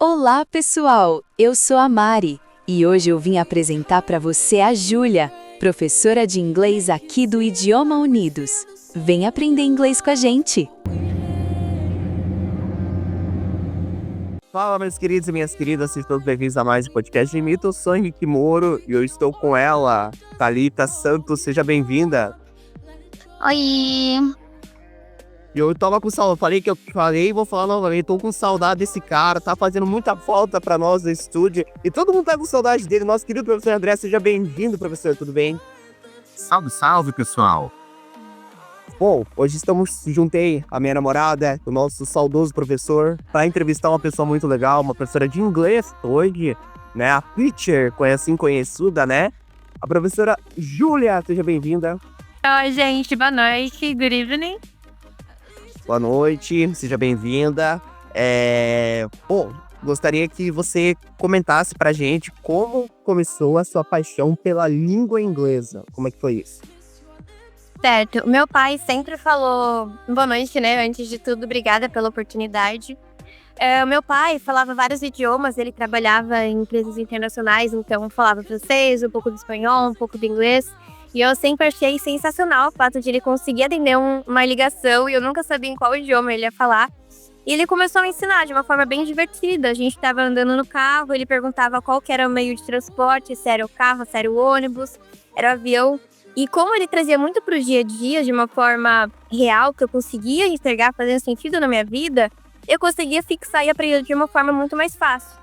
Olá, pessoal! Eu sou a Mari e hoje eu vim apresentar para você a Júlia, professora de inglês aqui do Idioma Unidos. Vem aprender inglês com a gente! Fala, meus queridos e minhas queridas, sejam todos bem-vindos a mais um podcast de Mito. Eu sou Henrique Moro e eu estou com ela, Thalita Santos. Seja bem-vinda. Oi! E eu tava com saudade, falei que eu falei e vou falar novamente, tô com saudade desse cara, tá fazendo muita falta pra nós no estúdio. E todo mundo tá com saudade dele, nosso querido professor André, seja bem-vindo, professor, tudo bem? Salve, salve, pessoal! Bom, hoje juntei a minha namorada, o nosso saudoso professor, para entrevistar uma pessoa muito legal, uma professora de inglês hoje, né? A teacher, assim conhecida, né? A professora Júlia, seja bem-vinda. Oi, gente, boa noite, good evening. Boa noite, seja bem-vinda. Bom, gostaria que você comentasse pra gente como começou a sua paixão pela língua inglesa. Como é que foi isso? Certo, meu pai sempre falou boa noite, né? Antes de tudo, obrigada pela oportunidade. Meu pai falava vários idiomas, ele trabalhava em empresas internacionais, então falava francês, um pouco de espanhol, um pouco de inglês. E eu sempre achei sensacional o fato de ele conseguir atender uma ligação e eu nunca sabia em qual idioma ele ia falar. E ele começou a ensinar de uma forma bem divertida. A gente estava andando no carro, ele perguntava qual que era o meio de transporte, se era o carro, se era o ônibus, era o avião. E como ele trazia muito para o dia a dia, de uma forma real, que eu conseguia enxergar fazendo sentido na minha vida, eu conseguia fixar e aprender de uma forma muito mais fácil.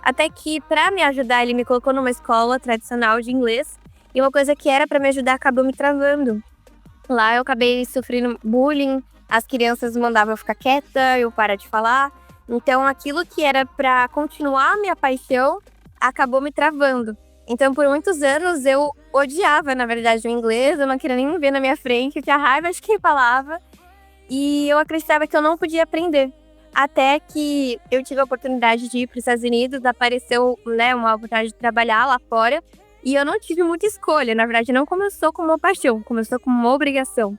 Até que, para me ajudar, ele me colocou numa escola tradicional de inglês. E uma coisa que era para me ajudar acabou me travando. Lá eu acabei sofrendo bullying, as crianças mandavam eu ficar quieta, eu parar de falar. Então aquilo que era para continuar a minha paixão acabou me travando. Então por muitos anos eu odiava, na verdade, o inglês, eu não queria nem ver na minha frente, eu tinha raiva de quem falava. E eu acreditava que eu não podia aprender. Até que eu tive a oportunidade de ir para os Estados Unidos, apareceu, né, uma oportunidade de trabalhar lá fora. E eu não tive muita escolha, na verdade não começou como uma paixão, começou como uma obrigação.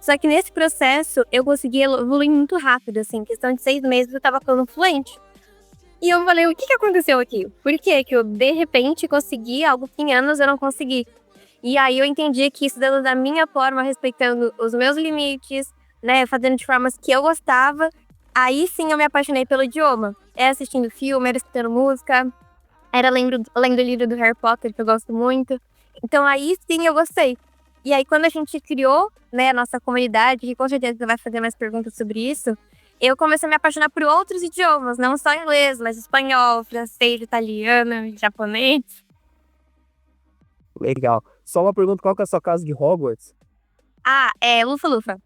Só que nesse processo eu consegui evoluir muito rápido, assim, em questão de 6 meses eu tava falando fluente. E eu falei, o que aconteceu aqui? Por que eu de repente consegui algo que em anos eu não consegui? E aí eu entendi que estudando da minha forma, respeitando os meus limites, né, fazendo de formas que eu gostava, aí sim eu me apaixonei pelo idioma. Assistindo filme, escutando música. Era lendo o livro do Harry Potter, que eu gosto muito. Então aí sim eu gostei. E aí quando a gente criou, né, a nossa comunidade, que com certeza você vai fazer mais perguntas sobre isso, eu comecei a me apaixonar por outros idiomas, não só inglês, mas espanhol, francês, italiano, japonês. Legal. Só uma pergunta, qual que é a sua casa de Hogwarts? É Lufa-Lufa.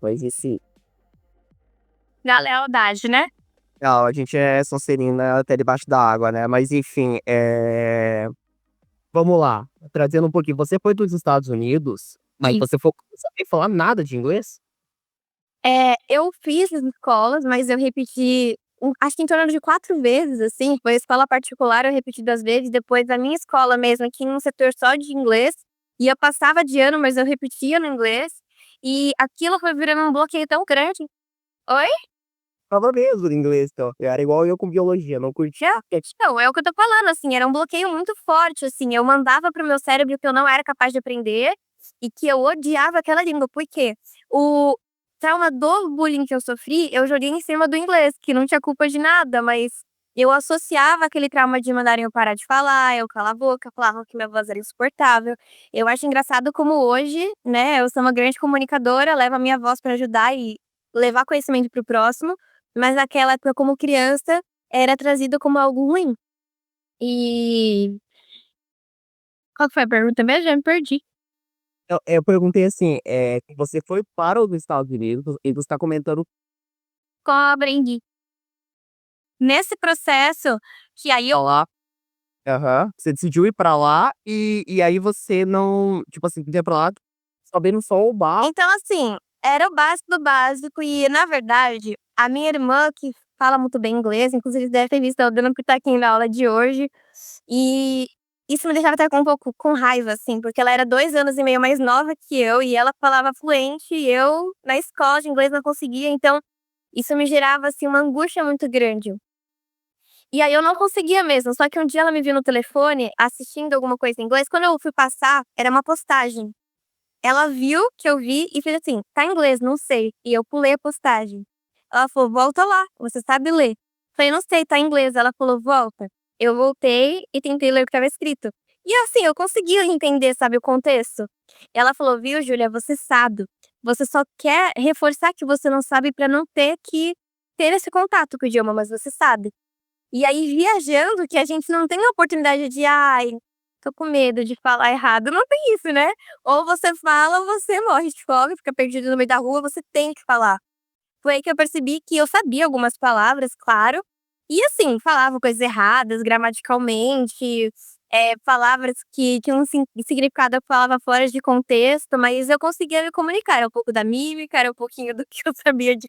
Pois esse... Da lealdade, né? Não, a gente é Sonserina até debaixo da água, né? Mas enfim, vamos lá. Trazendo um pouquinho. Você foi dos Estados Unidos, mas Sim. você foi sem saber falar nada de inglês? Eu fiz as escolas, mas eu repeti, acho que em torno de 4 vezes, assim. Foi escola particular, eu repeti 2 vezes. Depois, a minha escola mesmo, aqui num setor só de inglês. E eu passava de ano, mas eu repetia no inglês. E aquilo foi virando um bloqueio tão grande. Oi? Falava mesmo de inglês, então. Era igual eu com biologia, não curtia. Não, é o que eu tô falando, assim, era um bloqueio muito forte, assim. Eu mandava pro meu cérebro que eu não era capaz de aprender e que eu odiava aquela língua. Por quê? O trauma do bullying que eu sofri, eu joguei em cima do inglês, que não tinha culpa de nada, mas eu associava aquele trauma de mandarem eu parar de falar, eu calar a boca, falavam que minha voz era insuportável. Eu acho engraçado como hoje, né, eu sou uma grande comunicadora, levo a minha voz pra ajudar e levar conhecimento pro próximo, mas naquela época, como criança, era trazido como algo ruim. E qual que foi a pergunta mesmo? Já me perdi. Eu perguntei assim, você foi para os Estados Unidos e você tá comentando. Como eu aprendi. Nesse processo, que aí eu Aham. Você decidiu ir pra lá e aí você não, tipo assim, ia pra lá sabendo só o básico. Então, assim, era o básico do básico e, na verdade, a minha irmã, que fala muito bem inglês, inclusive deve ter visto ela dando pitaquinho na aula de hoje, e isso me deixava até com um pouco com raiva, assim, porque ela era 2 anos e meio mais nova que eu e ela falava fluente e eu, na escola de inglês, não conseguia, então isso me gerava, assim, uma angústia muito grande. E aí eu não conseguia mesmo, só que um dia ela me viu no telefone assistindo alguma coisa em inglês, quando eu fui passar, era uma postagem. Ela viu que eu vi e fez assim: "Tá em inglês, não sei", e eu pulei a postagem. Ela falou: "Volta lá, você sabe ler". Falei: "Não sei, tá em inglês". Ela falou: "Volta". Eu voltei e tentei ler o que estava escrito. E assim, eu conseguia entender, sabe, o contexto. Ela falou: "Viu, Júlia, você sabe. Você só quer reforçar que você não sabe pra não ter que ter esse contato com o idioma, mas você sabe". E aí viajando que a gente não tem a oportunidade de: "Ai, tô com medo de falar errado", não tem isso, né. Ou você fala ou você morre de fome, fica perdido no meio da rua, você tem que falar. Foi aí que eu percebi que eu sabia algumas palavras, claro, e assim, falava coisas erradas gramaticalmente, palavras que tinham um significado, eu falava fora de contexto, mas eu conseguia me comunicar, era um pouco da mímica, era um pouquinho do que eu sabia de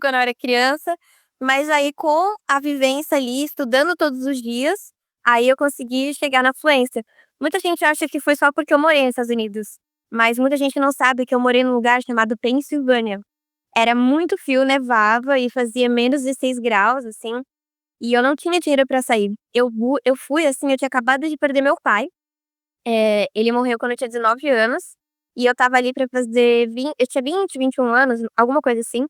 quando eu era criança, mas aí com a vivência ali, estudando todos os dias, aí eu consegui chegar na fluência. Muita gente acha que foi só porque eu morei nos Estados Unidos, mas muita gente não sabe que eu morei num lugar chamado Pensilvânia. Era muito frio, nevava e fazia -16 graus, assim, e eu não tinha dinheiro pra sair. Eu fui, assim, eu tinha acabado de perder meu pai, ele morreu quando eu tinha 19 anos, e eu estava ali pra fazer eu tinha 20, 21 anos, alguma coisa assim.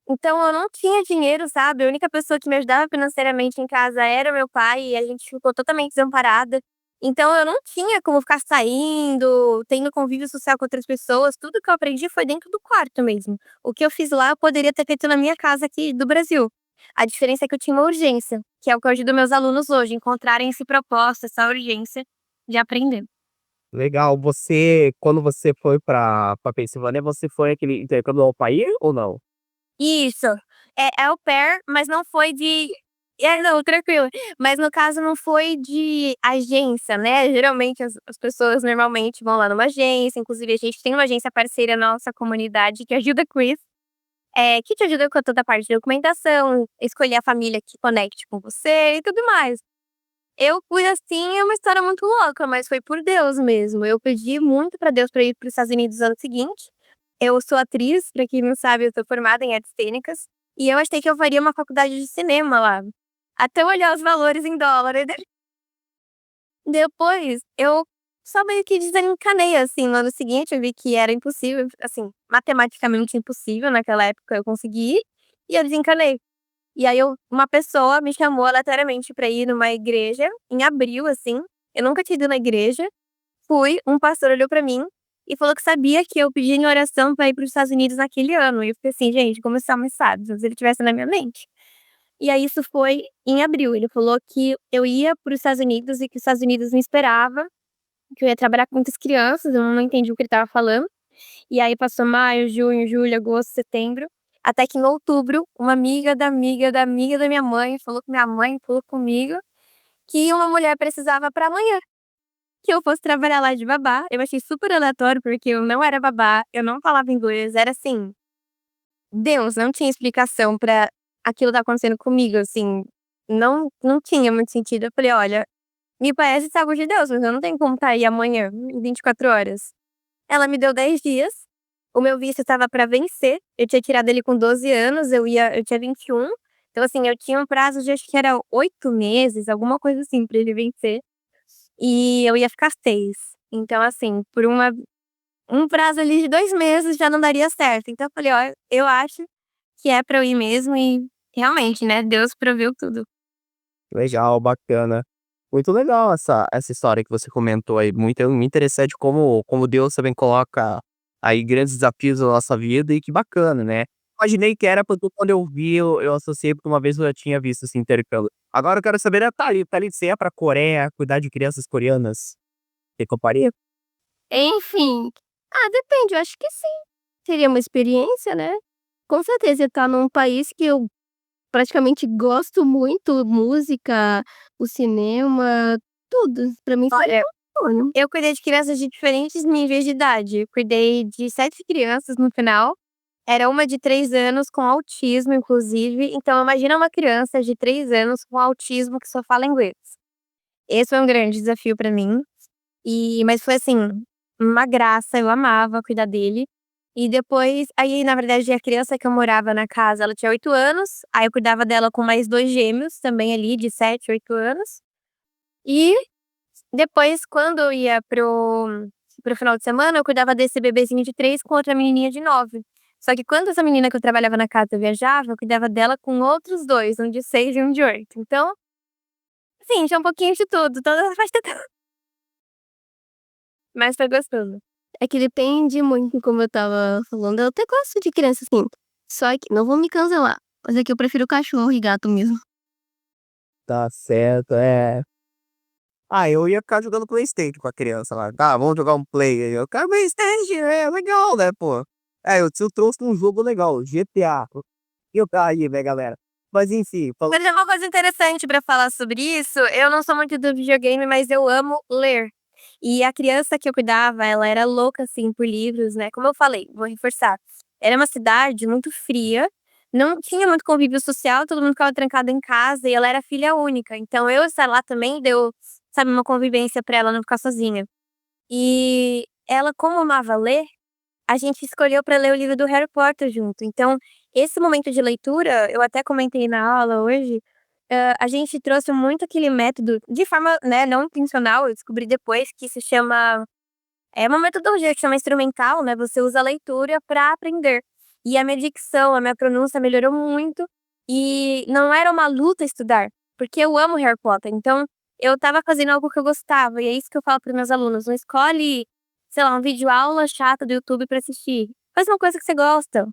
Então eu não tinha dinheiro, sabe, a única pessoa que me ajudava financeiramente em casa era o meu pai e a gente ficou totalmente desamparada. Então eu não tinha como ficar saindo, tendo convívio social com outras pessoas, tudo que eu aprendi foi dentro do quarto mesmo. O que eu fiz lá eu poderia ter feito na minha casa aqui do Brasil. A diferença é que eu tinha uma urgência, que é o que eu ajudo meus alunos hoje, encontrarem esse propósito, essa urgência de aprender. Legal. Quando você foi pra Pensilvânia, você foi aquele intercâmbio ao país ou não? Isso. É au pair, mas não foi de não, tranquilo. Mas no caso não foi de agência, né, geralmente as pessoas normalmente vão lá numa agência, inclusive a gente tem uma agência parceira na nossa comunidade que ajuda com isso, que te ajuda com toda a parte de documentação, escolher a família que conecte com você e tudo mais. Eu fui assim, é uma história muito louca, mas foi por Deus mesmo. Eu pedi muito pra Deus pra ir para os Estados Unidos no ano seguinte. Eu sou atriz, pra quem não sabe, eu sou formada em artes cênicas, e eu achei que eu faria uma faculdade de cinema lá, até eu olhar os valores em dólar. E depois eu só meio que desencanei, assim, no ano seguinte eu vi que era impossível, assim, matematicamente impossível naquela época eu conseguir, e eu desencanei. E aí uma pessoa me chamou aleatoriamente pra ir numa igreja, em abril, assim, eu nunca tinha ido na igreja, fui, um pastor olhou pra mim e falou que sabia que eu pedi em oração pra ir para os Estados Unidos naquele ano, e eu fiquei assim: "Gente, como esse homem sabe? Se ele tivesse na minha mente". E aí isso foi em abril, ele falou que eu ia para os Estados Unidos e que os Estados Unidos me esperava, que eu ia trabalhar com muitas crianças, eu não entendi o que ele estava falando. E aí passou maio, junho, julho, agosto, setembro, até que em outubro, uma amiga da amiga da amiga da minha mãe falou com minha mãe, falou comigo, que uma mulher precisava pra amanhã, que eu fosse trabalhar lá de babá. Eu achei super aleatório, porque eu não era babá, eu não falava inglês, era assim, Deus, não tinha explicação pra aquilo estar acontecendo comigo, assim, não tinha muito sentido. Eu falei: "Olha, me parece ser algo de Deus, mas eu não tenho como estar aí amanhã, em 24 horas". Ela me deu 10 dias, o meu visto estava pra vencer, eu tinha tirado ele com 12 anos, eu tinha 21, então assim, eu tinha um prazo de acho que era 8 meses, alguma coisa assim, pra ele vencer, e eu ia ficar 6. Então assim, por um prazo ali de 2 meses já não daria certo, então eu falei: "Ó, eu acho que é pra eu ir mesmo", e realmente, né, Deus proveu tudo. Legal, bacana. Muito legal essa história que você comentou aí, muito interessante como Deus também coloca aí grandes desafios na nossa vida e que bacana, né. Imaginei que era porque quando eu vi, eu associei porque uma vez eu já tinha visto esse intercâmbio. Agora eu quero saber da Thalita, você ia pra Coreia cuidar de crianças coreanas? Você toparia? Enfim, depende, eu acho que sim, seria uma experiência, né. Com certeza ia estar num país que eu praticamente gosto muito, música, o cinema, tudo. Pra mim seria um sonho. Eu cuidei de crianças de diferentes níveis de idade. Eu cuidei de 7 crianças no final. Era uma de 3 anos com autismo, inclusive. Então imagina uma criança de 3 anos com autismo que só fala inglês. Esse foi um grande desafio pra mim. Mas foi assim, uma graça, eu amava cuidar dele. E depois aí, na verdade, a criança que eu morava na casa, ela tinha 8 anos, aí eu cuidava dela com mais 2 gêmeos, também ali de 7, 8 anos. E depois, quando eu ia pro final de semana, eu cuidava desse bebezinho de 3 com outra menininha de 9. Só que quando essa menina que eu trabalhava na casa viajava, eu cuidava dela com outros 2, um de 6 e um de 8. Então, assim, tinha um pouquinho de tudo, toda a faixa etária. Mas foi gostoso. É que depende muito, como eu estava falando, eu até gosto de criança, assim, só que não vão me cancelar, mas é que eu prefiro cachorro e gato mesmo. Tá certo, é. Ah, eu ia ficar jogando PlayStation com a criança lá. Tá, vamos jogar um Play aí. Eu quero PlayStation, é legal, né, pô? Eu trouxe um jogo legal, GTA. E eu tá aí, né, galera? Mas enfim, Mas é uma coisa interessante pra falar sobre isso, eu não sou muito do videogame, mas eu amo ler. E a criança que eu cuidava, ela era louca, assim, por livros, né, como eu falei, vou reforçar, era uma cidade muito fria, não tinha muito convívio social, todo mundo ficava trancado em casa e ela era filha única, então eu estar lá também deu, sabe, uma convivência pra ela não ficar sozinha. E ela, como amava ler, a gente escolheu para ler o livro do Harry Potter junto. Então, esse momento de leitura, eu até comentei na aula hoje, a gente trouxe muito aquele método de forma, né, não intencional, eu descobri depois que se chama é uma metodologia que chama instrumental, né, você usa a leitura para aprender. E a minha dicção, a minha pronúncia melhorou muito, e não era uma luta estudar, porque eu amo Harry Potter, então eu estava fazendo algo que eu gostava, e é isso que eu falo para meus alunos: não escolhe, sei lá, um videoaula chata do YouTube para assistir, faz uma coisa que você gosta,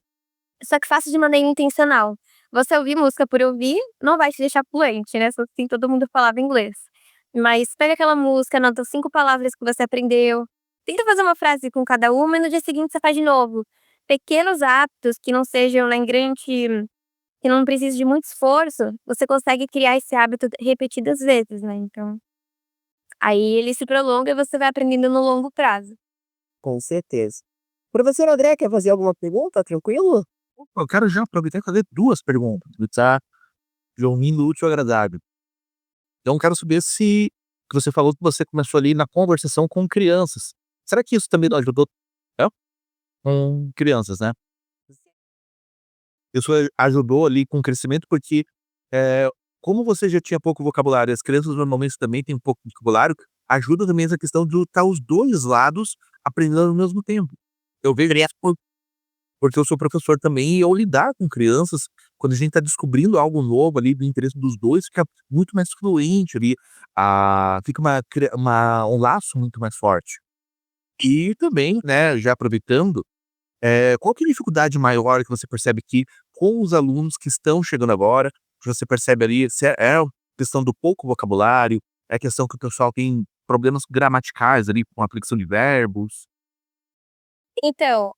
só que faça de maneira intencional. Você ouvir música por ouvir, não vai te deixar fluente, né, só assim todo mundo falava inglês. Mas pega aquela música, anota 5 palavras que você aprendeu, tenta fazer uma frase com cada uma e no dia seguinte você faz de novo. Pequenos hábitos que não sejam, né, que não precise de muito esforço, você consegue criar esse hábito repetidas vezes, né, então aí ele se prolonga e você vai aprendendo no longo prazo. com certeza. Professor André, quer fazer alguma pergunta? Tranquilo? Opa, eu quero já aproveitar e fazer 2 perguntas, tá? De um lindo, útil e agradável. Então, eu quero saber se que você falou que você começou ali na conversação com crianças. Será que isso também não ajudou, é, com crianças, né? Isso ajudou ali com o crescimento, porque, eh, como você já tinha pouco vocabulário, as crianças normalmente também têm pouco vocabulário, ajuda também essa questão de estar os 2 lados aprendendo ao mesmo tempo. Eu vejo isso porque eu sou professor também e ao lidar com crianças, quando a gente está descobrindo algo novo ali do interesse dos 2, fica muito mais fluente ali, fica um laço muito mais forte. E também, né, já aproveitando, qual que é a dificuldade maior que você percebe que com os alunos que estão chegando agora, que você percebe ali, se é a questão do pouco vocabulário, é a questão que o pessoal tem problemas gramaticais ali com a aplicação de verbos? Então,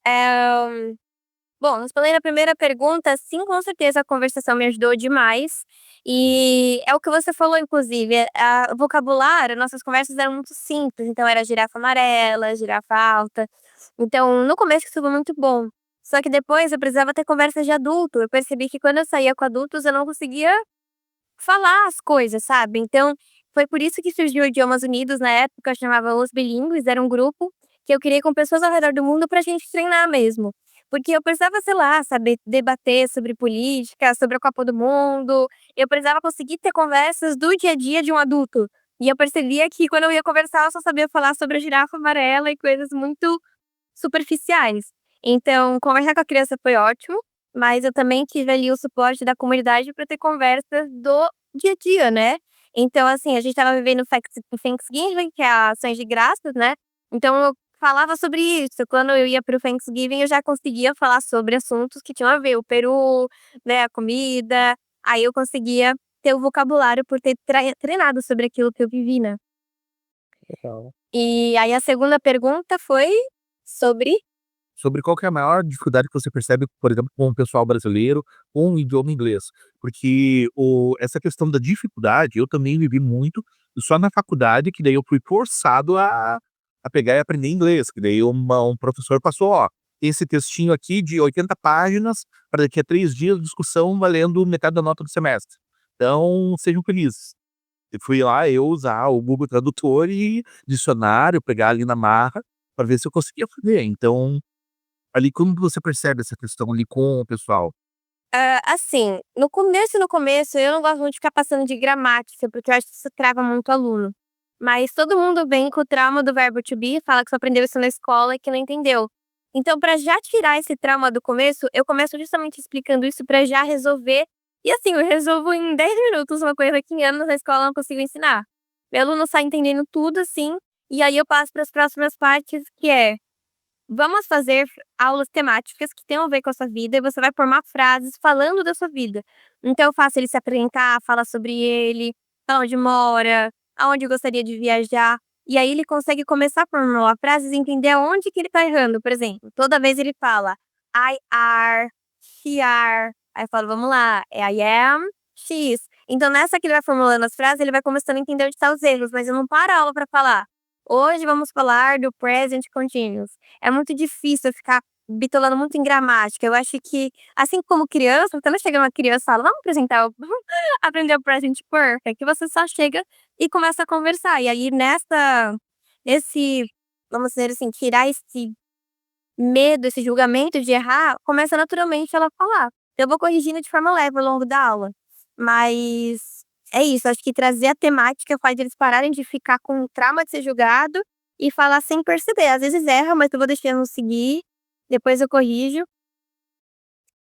bom, respondendo a primeira pergunta, sim, com certeza a conversação me ajudou demais. E é o que você falou, inclusive, o vocabulário, nossas conversas eram muito simples, então era girafa amarela, girafa alta. Então, no começo isso foi muito bom. Só que depois eu precisava ter conversas de adulto. Eu percebi que quando eu saía com adultos eu não conseguia falar as coisas, sabe. Então, foi por isso que surgiu o Idiomas Unidos na época, chamava Os Bilíngues, era um grupo que eu criei com pessoas ao redor do mundo pra gente treinar mesmo. Porque eu precisava, sei lá, saber debater sobre política, sobre a Copa do Mundo, eu precisava conseguir ter conversas do dia a dia de um adulto. E eu percebia que quando eu ia conversar eu só sabia falar sobre a girafa amarela e coisas muito superficiais. Então, conversar com a criança foi ótimo, mas eu também tive ali o suporte da comunidade para ter conversas do dia a dia, né. Então, assim, a gente estava vivendo o Thanksgiving, que é a ações de graças, né, então eu falava sobre isso. Quando eu ia para o Thanksgiving, eu já conseguia falar sobre assuntos que tinham a ver, o peru, né, a comida, aí eu conseguia ter o vocabulário por ter treinado sobre aquilo que eu vivi, né. Legal. E aí a segunda pergunta foi sobre Sobre qual que é a maior dificuldade que você percebe, por exemplo, com o pessoal brasileiro, com o idioma inglês. Porque essa questão da dificuldade, eu também vivi muito, só na faculdade, que daí eu fui forçado a pegar e aprender inglês, que daí um professor passou, ó, esse textinho aqui de 80 páginas, para daqui a 3 dias, discussão valendo metade da nota do semestre. Então, sejam felizes. E fui lá eu usar o Google Tradutor e dicionário, pegar ali na marra, para ver se eu conseguia fazer. Então, ali, como que você percebe essa questão ali com o pessoal? Assim, no começo, eu não gosto muito de ficar passando de gramática, porque eu acho que isso trava muito o aluno. Mas todo mundo vem com o trauma do verbo to be, fala que só aprendeu isso na escola e que não entendeu. Então, para já tirar esse trauma do começo, eu começo justamente explicando isso para já resolver. E assim, eu resolvo em 10 minutos uma coisa que em anos na escola eu não consigo ensinar. Meu aluno sai entendendo tudo assim, e aí eu passo para as próximas partes, que é: vamos fazer aulas temáticas que tenham a ver com a sua vida e você vai formar frases falando da sua vida. Então eu faço ele se apresentar, falar sobre ele, aonde mora, aonde gostaria de viajar. E aí ele consegue começar a formular frases e entender aonde que ele tá errando. Por exemplo, toda vez ele fala I are, she are. Aí eu falo, vamos lá, é I am, she's. Então nessa que ele vai formulando as frases, ele vai começando a entender onde estão os erros, mas eu não paro a aula para falar: hoje vamos falar do present continuous. É muito difícil eu ficar bitolando muito em gramática. Eu acho que, assim como criança, quando chega uma criança e fala: vamos apresentar, vamos aprender o present perfect, que você só chega e começa a conversar. E aí nesse, vamos dizer assim, tirar esse medo, esse julgamento de errar, começa naturalmente ela a falar. Eu vou corrigindo de forma leve ao longo da aula. Mas é isso, acho que trazer a temática faz eles pararem de ficar com o trauma de ser julgado e falar sem perceber. Às vezes erra, mas eu vou deixando seguir, depois eu corrijo.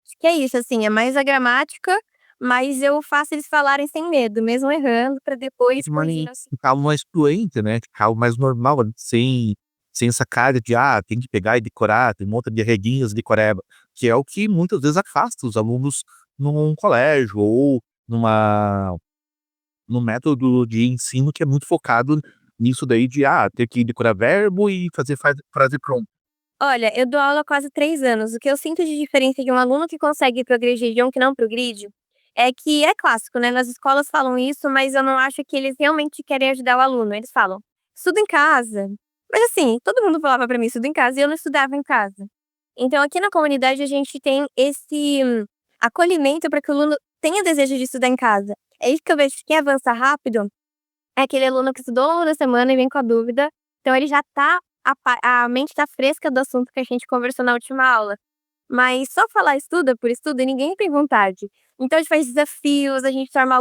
Acho que é isso, assim, é mais a gramática, mas eu faço eles falarem sem medo, mesmo errando, para depois De corrigir maneira assim. ficar mais fluente, né, ficar algo mais normal, sem essa cara de: "Ah, tem que pegar e decorar, tem um monte de regrinhas decoreba", que é o que muitas vezes afasta os alunos num colégio ou numa num método de ensino que é muito focado nisso daí de, ter que decorar verbo e fazer frase pronta. Olha, eu dou aula há quase 3 anos. O que eu sinto de diferença de um aluno que consegue progredir de um que não progride, é que é clássico, né, nas escolas falam isso, mas eu não acho que eles realmente querem ajudar o aluno. Eles falam: "Estuda em casa". Mas assim, todo mundo falava pra mim: "Estuda em casa", e eu não estudava em casa. Então aqui na comunidade a gente tem esse acolhimento para que o aluno tenha desejo de estudar em casa. É isso que eu vejo que quem avança rápido é aquele aluno que estudou ao longo da semana e vem com a dúvida, então ele já tá a mente tá fresca do assunto que a gente conversou na última aula. Mas só falar estuda por estudo ninguém tem vontade. Então a gente faz desafios, a gente torna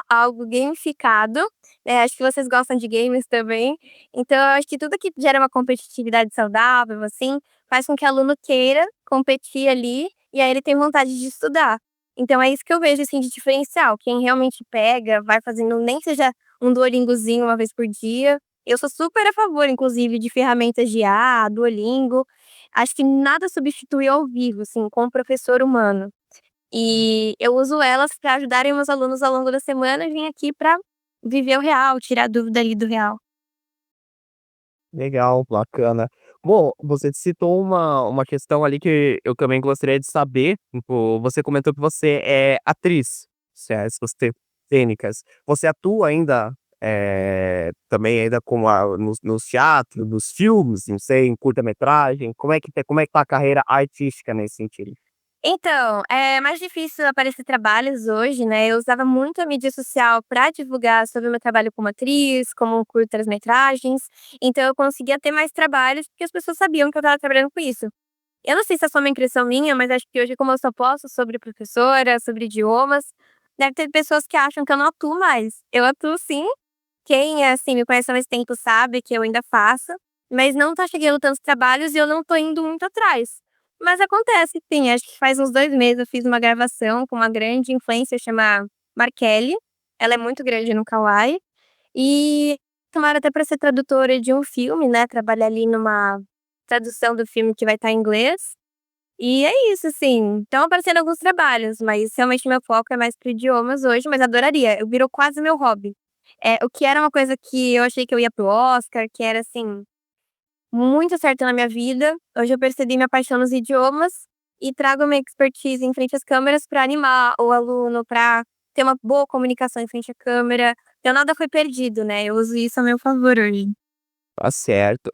algo gamificado, acho que vocês gostam de games também, então eu acho que tudo que gera uma competitividade saudável, assim, faz com que o aluno queira competir ali, e aí ele tem vontade de estudar. Então é isso que eu vejo, assim, de diferencial, quem realmente pega, vai fazendo nem que seja um Duolingozinho uma vez por dia. Eu sou super a favor, inclusive, de ferramentas de IA, Duolingo. Acho que nada substitui ao vivo, assim, com o professor humano. E eu uso elas para ajudarem meus alunos ao longo da semana e vim aqui para viver o real, tirar a dúvida ali do real. Legal, bacana. Bom, você citou uma questão ali que eu também gostaria de saber, tipo, você comentou que você é atriz, se é suas cênicas. Você atua ainda, também ainda com nos teatros, nos filmes, não sei, em curta-metragem? Como é que tá a carreira artística nesse sentido? Então, é mais difícil aparecer trabalhos hoje, né, eu usava muito a mídia social para divulgar sobre o meu trabalho como atriz, como curtas-metragens, então eu conseguia ter mais trabalhos, porque as pessoas sabiam que eu estava trabalhando com isso. Eu não sei se é só uma impressão minha, mas acho que hoje, como eu só posto sobre professora, sobre idiomas, deve ter pessoas que acham que eu não atuo mais. Eu atuo sim, quem, assim, me conhece há mais tempo sabe que eu ainda faço, mas não tá chegando tantos trabalhos e eu não tô indo muito atrás. Mas acontece sim, acho que faz uns 2 meses eu fiz uma gravação com uma grande influencer chama Markelly, ela é muito grande no Kauai, e tomaram até pra ser tradutora de um filme, né, trabalhar ali numa tradução do filme que vai estar em inglês. E é isso, assim, estão aparecendo alguns trabalhos, mas realmente meu foco é mais para idiomas hoje, mas adoraria, eu virou quase meu hobby. O que era uma coisa que eu achei que eu ia para o Oscar, que era, assim, muito certo na minha vida, hoje eu percebi minha paixão nos idiomas e trago minha expertise em frente às câmeras para animar o aluno, para ter uma boa comunicação em frente à câmera, então nada foi perdido, né, eu uso isso a meu favor hoje. Tá certo.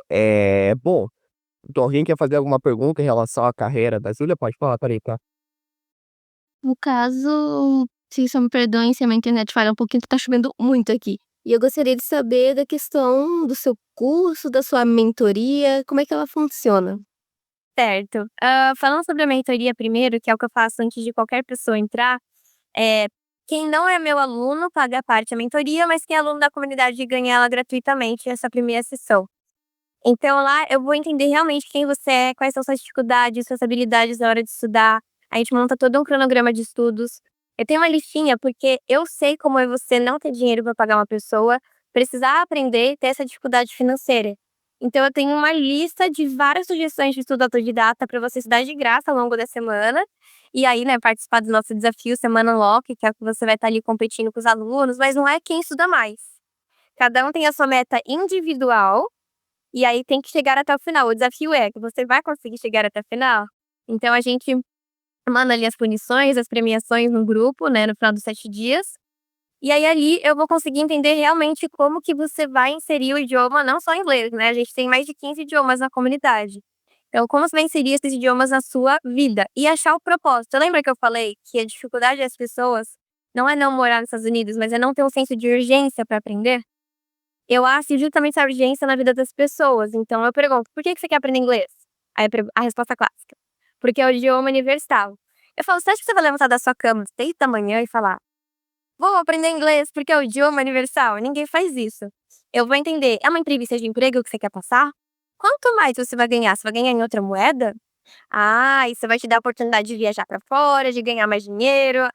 Bom, então alguém quer fazer alguma pergunta em relação à carreira da Júlia? Pode falar, peraí, tá? No caso, se só me perdoem se a minha internet falha um pouquinho, que tá chovendo muito aqui. E eu gostaria de saber da questão do seu curso, da sua mentoria, como é que ela funciona? Certo. Falando sobre a mentoria primeiro, que é o que eu faço antes de qualquer pessoa entrar, quem não é meu aluno paga parte da mentoria, mas quem é aluno da comunidade ganha ela gratuitamente essa primeira sessão. Então lá eu vou entender realmente quem você é, quais são suas dificuldades, suas habilidades na hora de estudar. A gente monta todo um cronograma de estudos. Eu tenho uma listinha, porque eu sei como é você não ter dinheiro para pagar uma pessoa, precisar aprender e ter essa dificuldade financeira. Então eu tenho uma lista de várias sugestões de estudo autodidata para você estudar de graça ao longo da semana. E aí, né, participar do nosso desafio Semana Lock, que é o que você vai estar ali competindo com os alunos, mas não é quem estuda mais. Cada um tem a sua meta individual e aí tem que chegar até o final. O desafio é que você vai conseguir chegar até o final. Então a gente manda ali as punições, as premiações no grupo, né, no final dos 7 dias. E aí ali eu vou conseguir entender realmente como que você vai inserir o idioma, não só inglês, né, a gente tem mais de 15 idiomas na comunidade. Então como você vai inserir esses idiomas na sua vida e achar o propósito. Lembra que eu falei que a dificuldade das pessoas não é não morar nos Estados Unidos, mas é não ter um senso de urgência para aprender? Eu acho justamente essa urgência na vida das pessoas. Então eu pergunto: "Por que que você quer aprender inglês?" Aí a resposta clássica: "Porque é o idioma universal". Eu falo: "Você acha que você vai levantar da sua cama às 6 da manhã e falar: 'Vou aprender inglês porque é o idioma universal'?" Ninguém faz isso. Eu vou entender: é uma entrevista de emprego que você quer passar? Quanto mais você vai ganhar? Você vai ganhar em outra moeda? Ah, isso vai te dar a oportunidade de viajar pra fora, de ganhar mais dinheiro.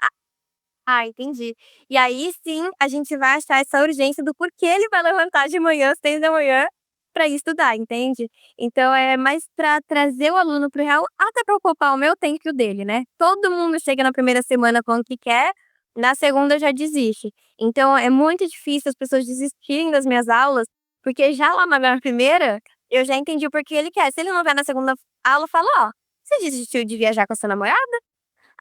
Entendi. E aí sim, a gente vai achar essa urgência do porquê ele vai levantar de manhã, às 6 da manhã, para ir estudar, entende? Então é mais para trazer o aluno para o real, até para ocupar o meu tempo e o dele, né. Todo mundo chega na primeira semana falando que quer, na segunda já desiste. Então é muito difícil as pessoas desistirem das minhas aulas, porque já lá na primeira, eu já entendi o porquê ele quer. Se ele não vai na segunda aula, eu falo: "Ó, você desistiu de viajar com a sua namorada?"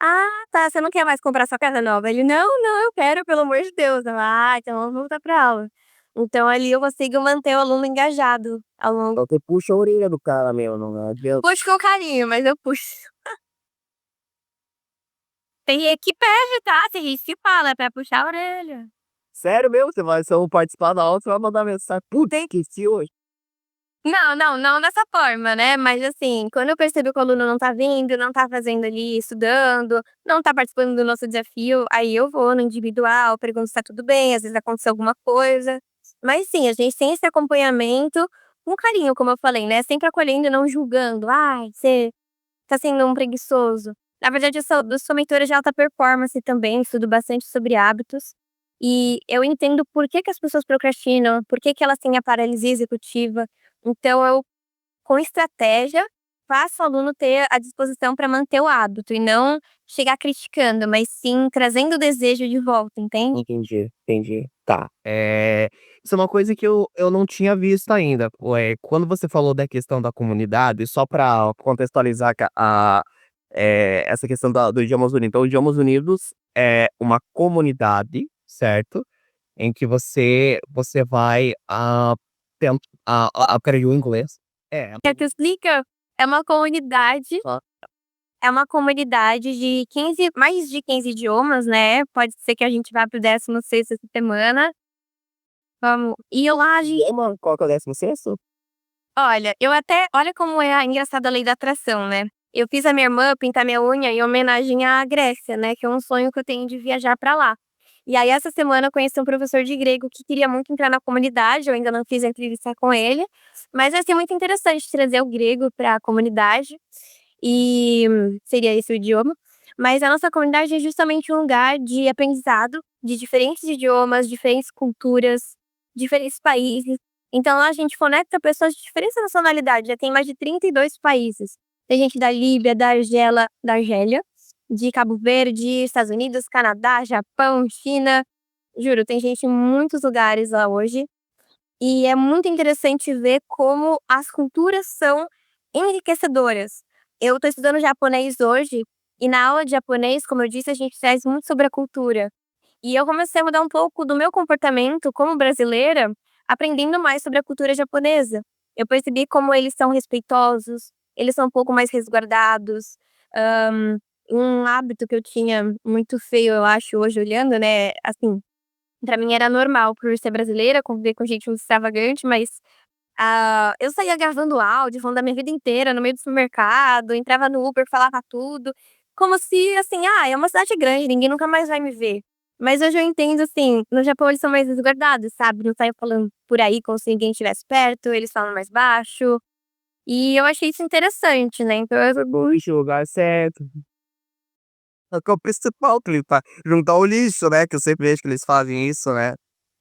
"Ah, tá, você não quer mais comprar sua casa nova?" Ele: "Não, não, eu quero, pelo amor de Deus." Eu: "Ah, então vamos voltar pra aula." Então ali eu consigo manter o aluno engajado ao longo. Então você puxa a orelha do cara mesmo, não adianta. Puxo com carinho, mas eu puxo. Tem que pede, tá, tem gente que fala, é pra puxar a orelha. Sério mesmo? Se eu participar da aula, você vai mandar mensagem: "Putz, Tem esqueci hoje". Não, não, não dessa forma, né, mas assim, quando eu percebo que o aluno não tá vindo, não tá fazendo ali, estudando, não tá participando do nosso desafio, aí eu vou no individual, pergunto se tá tudo bem, às vezes aconteceu alguma coisa. Mas sim, a gente tem esse acompanhamento com carinho, como eu falei, né, sempre acolhendo e não julgando: "Ai, você tá sendo um preguiçoso." Na verdade eu sou mentora de alta performance também, estudo bastante sobre hábitos, e eu entendo por que que as pessoas procrastinam, por que que elas têm a paralisia executiva. Então eu, com estratégia, faço o aluno ter a disposição para manter o hábito e não chegar criticando, mas sim trazendo o desejo de volta, entende? Entendi, entendi. Tá. Isso é uma coisa que eu não tinha visto ainda. Quando você falou da questão da comunidade, só para contextualizar essa questão do Idiomas Unidos. Então, o Idiomas Unidos é uma comunidade, certo? Em que você vai, aprender o inglês. Quer que eu explique? É uma comunidade Tá. é uma comunidade de 15, mais de 15 idiomas, né, pode ser que a gente vá para o 16º essa semana. Vamos e lá a gente Qual que é o 16º? olha como é a engraçada a lei da atração, né. Eu fiz a minha irmã pintar minha unha em homenagem à Grécia, né, que é um sonho que eu tenho de viajar pra lá. E aí essa semana eu conheci um professor de grego que queria muito entrar na comunidade, eu ainda não fiz a entrevista com ele, mas vai ser muito interessante trazer o grego pra comunidade, e seria esse o idioma. Mas a nossa comunidade é justamente um lugar de aprendizado de diferentes idiomas, diferentes culturas, diferentes países. Então lá a gente conecta pessoas de diferentes nacionalidades, já tem mais de 32 países. Tem gente da Líbia, da Argélia, de Cabo Verde, Estados Unidos, Canadá, Japão, China. Juro, tem gente em muitos lugares lá hoje. E é muito interessante ver como as culturas são enriquecedoras. Eu tô estudando japonês hoje, e na aula de japonês, como eu disse, a gente traz muito sobre a cultura. E eu comecei a mudar um pouco do meu comportamento como brasileira, aprendendo mais sobre a cultura japonesa. Eu percebi como eles são respeitosos, eles são um pouco mais resguardados. Hã, um hábito que eu tinha muito feio, eu acho, hoje olhando, né, assim, pra mim era normal por ser brasileira, conviver com gente muito extravagante, mas Eu saía gravando áudio, falando da minha vida inteira no meio do supermercado, entrava no Uber, falava tudo, como se, assim, é uma cidade grande, ninguém nunca mais vai me ver. Mas hoje eu entendo, assim, no Japão eles são mais resguardados, sabe, não saem falando por aí como se ninguém estivesse perto, eles falam mais baixo, e eu achei isso interessante, né, então eu Puxa, o lugar certo. É que é o principal, pra juntar o lixo, né, que eu sempre vejo que eles fazem isso, né.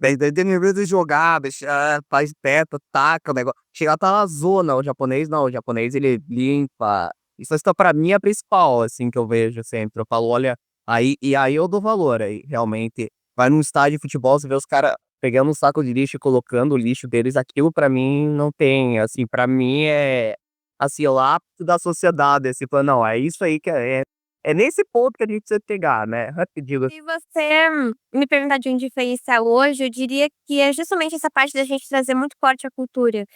Daí tem medo de jogar, deixar, faz perto, taca o negócio. Chega tá na zona, o japonês não, o japonês ele limpa. Isso pra mim é a principal, assim, que eu vejo sempre. Eu falo: "Olha", aí eu dou valor, aí realmente vai num estádio de futebol, você vê os cara pegando um saco de lixo e colocando o lixo deles, aquilo pra mim não tem, assim, pra mim é, assim, o ápice da sociedade, assim, fala: "Não, é isso aí que é nesse ponto que a gente precisa pegar, né". Rapidinho. Se você me perguntar de um diferencial hoje, eu diria que é justamente essa parte da gente trazer muito forte a cultura.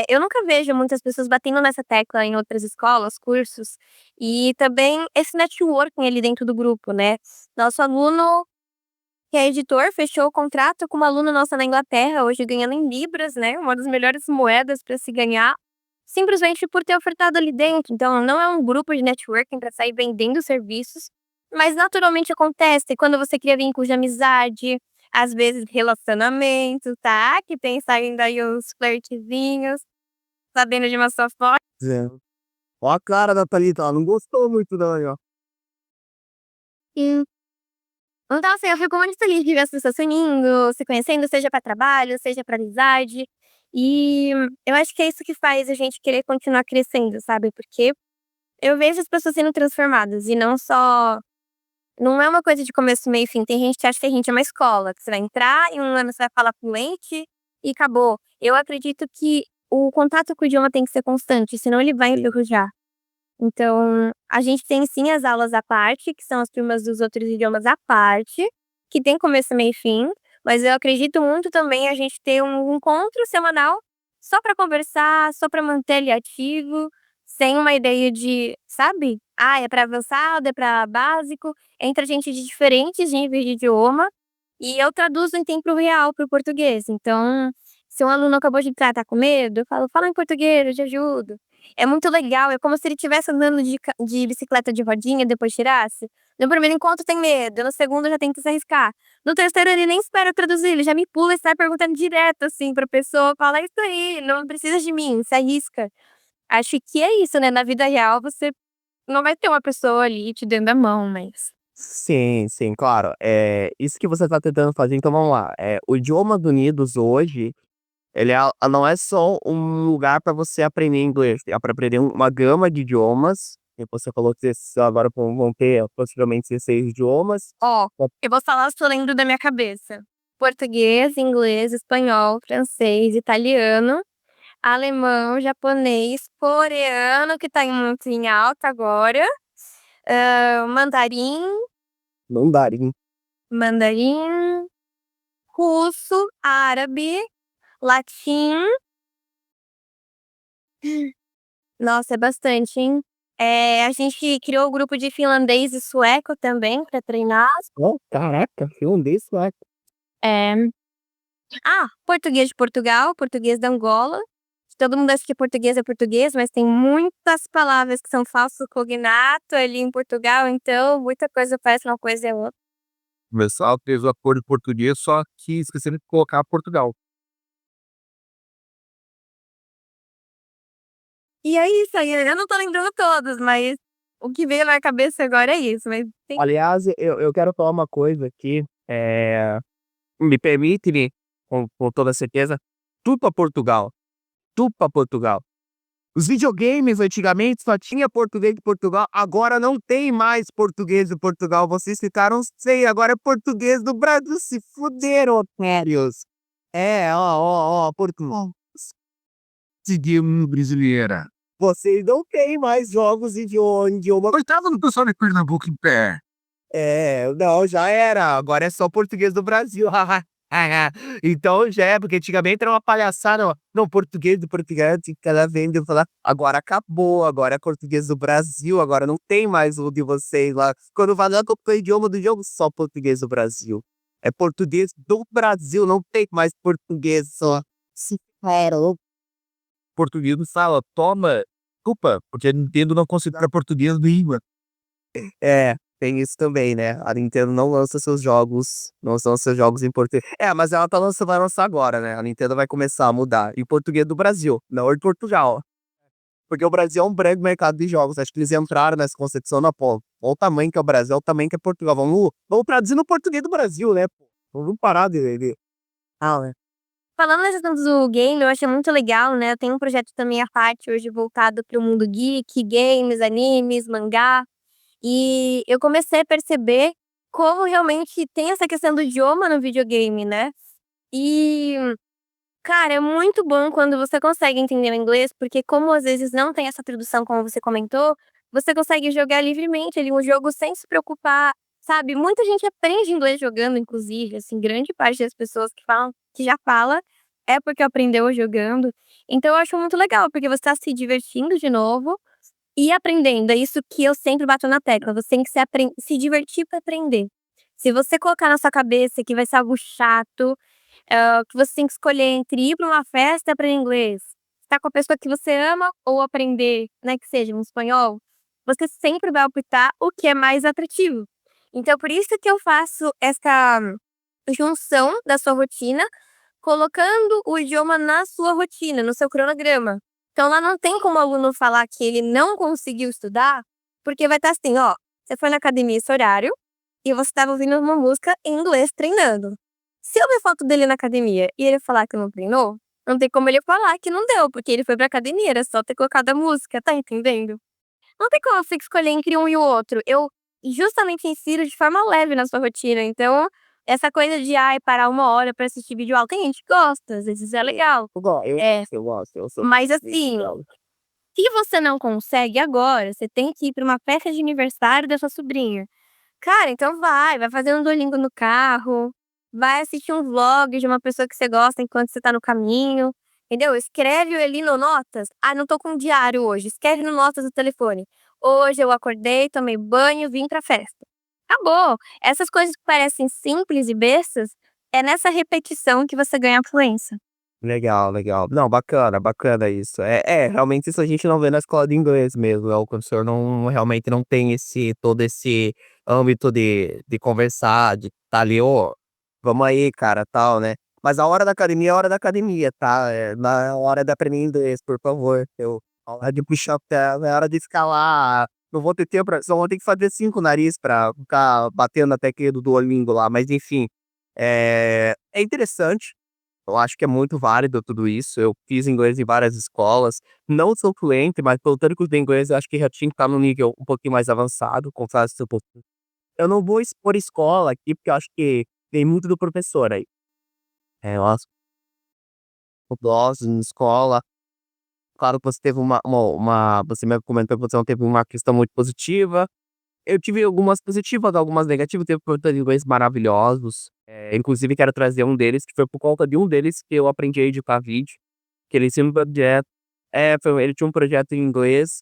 Eu nunca vejo muitas pessoas batendo nessa tecla em outras escolas, cursos, e também esse networking ali dentro do grupo, né. Nosso aluno, que é editor, fechou o contrato com uma aluna nossa na Inglaterra, hoje ganhando em libras, né, uma das melhores moedas para se ganhar, simplesmente por ter ofertado ali dentro. Então não é um grupo de networking para sair vendendo serviços, mas naturalmente acontece quando você cria vínculos de amizade, às vezes relacionamento, tá, que tem saindo aí uns flertezinhos, sabendo de uma fofoca. Dizendo. Ó a cara da Thalita, ela não gostou muito não, aí ó. E então, assim, eu fico muito feliz de ver as pessoas se unindo, se conhecendo, seja para trabalho, seja para amizade. E eu acho que é isso que faz a gente querer continuar crescendo, sabe, porque eu vejo as pessoas sendo transformadas e não é uma coisa de começo, meio e fim. Tem gente que acha que a gente é uma escola, que você vai entrar e um ano você vai falar fluente e acabou. Eu acredito que o contato com o idioma tem que ser constante, senão ele vai enferrujar. Então, a gente tem sim as aulas à parte, que são as turmas dos outros idiomas à parte, que tem começo, meio e fim, mas eu acredito muito também a gente ter um encontro semanal só para conversar, só para manter ele ativo, sem uma ideia de, sabe? É para avançado, é para básico, entra gente de diferentes níveis de idioma e eu traduzo em tempo real para o português. Então, se um aluno acabou de entrar, tá com medo, eu falo: "Fala em português, eu te ajudo". É muito legal, é como se ele estivesse andando de bicicleta de rodinha, depois tirasse. No primeiro encontro tem medo, no segundo já tenta se arriscar. No terceiro ele nem espera traduzir, ele já me pula e sai perguntando direto, assim, pra pessoa, fala: "É isso aí, não precisa de mim", se arrisca. Acho que é isso, né, na vida real você não vai ter uma pessoa ali te dando a mão, mas Sim, sim, claro. Isso que você tá tentando fazer, então vamos lá. O Idiomas Unidos hoje, ele não é só um lugar para você aprender inglês, é para aprender uma gama de idiomas, e você falou que vocês agora vão ter possivelmente 16 idiomas. ó, eu vou falar se eu lembro da minha cabeça. Português, inglês, espanhol, francês, italiano, alemão, japonês, coreano, que tá muito em alta agora, mandarim, Mandarim. mandarim, russo, árabe, latim. Nossa, é bastante, hein. A gente criou o grupo de finlandês e sueco também pra treinar. Oh, caraca, finlandês, sueco. Eh, português de Portugal, português da Angola. Todo mundo acha que português é português, mas tem muitas palavras que são falso cognato ali em Portugal, então muita coisa parece uma coisa é outra. O pessoal fez o acordo em português, só que esqueceram de colocar Portugal. E é isso aí, eu não tô lembrando todos, mas o que veio na cabeça agora é isso, mas tem Aliás, eu quero falar uma coisa aqui, me permite, com toda certeza, tudo para Portugal, tudo para Portugal. Os videogames antigamente só tinha português de Portugal, agora não tem mais português de Portugal, vocês ficaram sem, agora é português do Brasil, se fuderam, otários. Ó, Portugal. Seguimos brasileira. Vocês não têm mais jogos idioma. Coitado do pessoal de Pernambuco em pé. Não, já era, agora é só português do Brasil. Então já é, porque antigamente era uma palhaçada, ó. Não, português do Portugal, cada vez eu falar, agora acabou, agora é português do Brasil, agora não tem mais o de vocês lá. Quando vai lá com o idioma do jogo, só português do Brasil. É português do Brasil, não tem mais português só. Se ferram. português fala, toma, desculpa, porque a Nintendo não considera português língua. É, tem isso também, né? A Nintendo não lança seus jogos, não lança seus jogos em português. É, mas ela vai lançar agora, né? A Nintendo vai começar a mudar em português do Brasil, não de Portugal. Porque o Brasil é um grande mercado de jogos. Acho que eles entraram nessa concepção na pô. Olha o tamanho que é o Brasil, olha o tamanho que é Portugal. Vamos traduzir no português do Brasil, né? Pô? Vamos parar de. Ah, né? Falando nessa questão do game, eu achei muito legal, né? Eu tenho um projeto também à parte hoje voltado para o mundo geek, games, animes, mangá. E eu comecei a perceber como realmente tem essa questão do idioma no videogame, né? E, cara, é muito bom quando você consegue entender o inglês, porque como às vezes não tem essa tradução, como você comentou, você consegue jogar livremente ali um jogo sem se preocupar, sabe? Muita gente aprende inglês jogando, inclusive, assim, grande parte das pessoas que falam, que já fala, é porque aprendeu jogando. Então eu acho muito legal, porque você tá se divertindo de novo e aprendendo. É isso que eu sempre bato na tecla, você tem que se divertir para aprender. Se você colocar na sua cabeça que vai ser algo chato, que você tem que escolher entre ir para uma festa e aprender inglês, estar com a pessoa que você ama ou aprender, né, que seja um espanhol, você sempre vai optar o que é mais atrativo. Então por isso que eu faço essa junção da sua rotina, colocando o idioma na sua rotina, no seu cronograma. Então lá não tem como o aluno falar que ele não conseguiu estudar, porque vai estar assim, ó, você foi na academia esse horário e você estava ouvindo uma música em inglês treinando. Se eu ver foto dele na academia e ele falar que não treinou, não tem como ele falar que não deu, porque ele foi pra academia, era só ter colocado a música, tá entendendo? Não tem como você escolher entre um e o outro. Eu justamente insiro de forma leve na sua rotina. Então, essa coisa de ai, parar 1 hora pra assistir vídeo aula, tem gente que gosta, às vezes é legal. É, Eu gosto, eu sou. mas assim, se você não consegue agora, você tem que ir pra uma festa de aniversário da sua sobrinha. Cara, então vai fazer um Duolingo no carro, vai assistir um vlog de uma pessoa que você gosta enquanto você tá no caminho, entendeu? Escreve ali no notas. Ah, não tô com um diário hoje. Escreve no notas do telefone. Hoje eu acordei, tomei banho, vim pra festa. Acabou. Essas coisas que parecem simples e bestas, é nessa repetição que você ganha fluência. Legal, legal. Não, bacana, bacana isso. Realmente isso a gente não vê na escola de inglês mesmo, o professor não realmente não tem todo esse âmbito de conversar, de tá ali: "Ô, vamos aí, cara", tal, né. Mas a hora da academia é a hora da academia, tá, na hora de aprender inglês, por favor. A hora de puxar ferro, é hora de ficar lá, não vou ter tempo só vou ter que fazer 5 nariz pra ficar batendo na teclinha do Duolingo lá, mas enfim, é interessante. Eu acho que é muito válido tudo isso. Eu fiz inglês em várias escolas. Não sou fluente, mas pelo tanto que eu estudei inglês, eu acho que já tinha que estar num nível um pouquinho mais avançado, confesso um pouquinho. Eu não vou expor escola aqui, porque eu acho que tem muito do professor aí. Eu acho que gosto de escola. Claro que você teve você me comentou que você não teve uma questão muito positiva. Eu tive algumas positivas, algumas negativas, teve professores de inglês maravilhosos, inclusive quero trazer um deles, que foi por conta de um deles que eu aprendi a editar vídeo, que ele tinha um projeto ele tinha um projeto em inglês,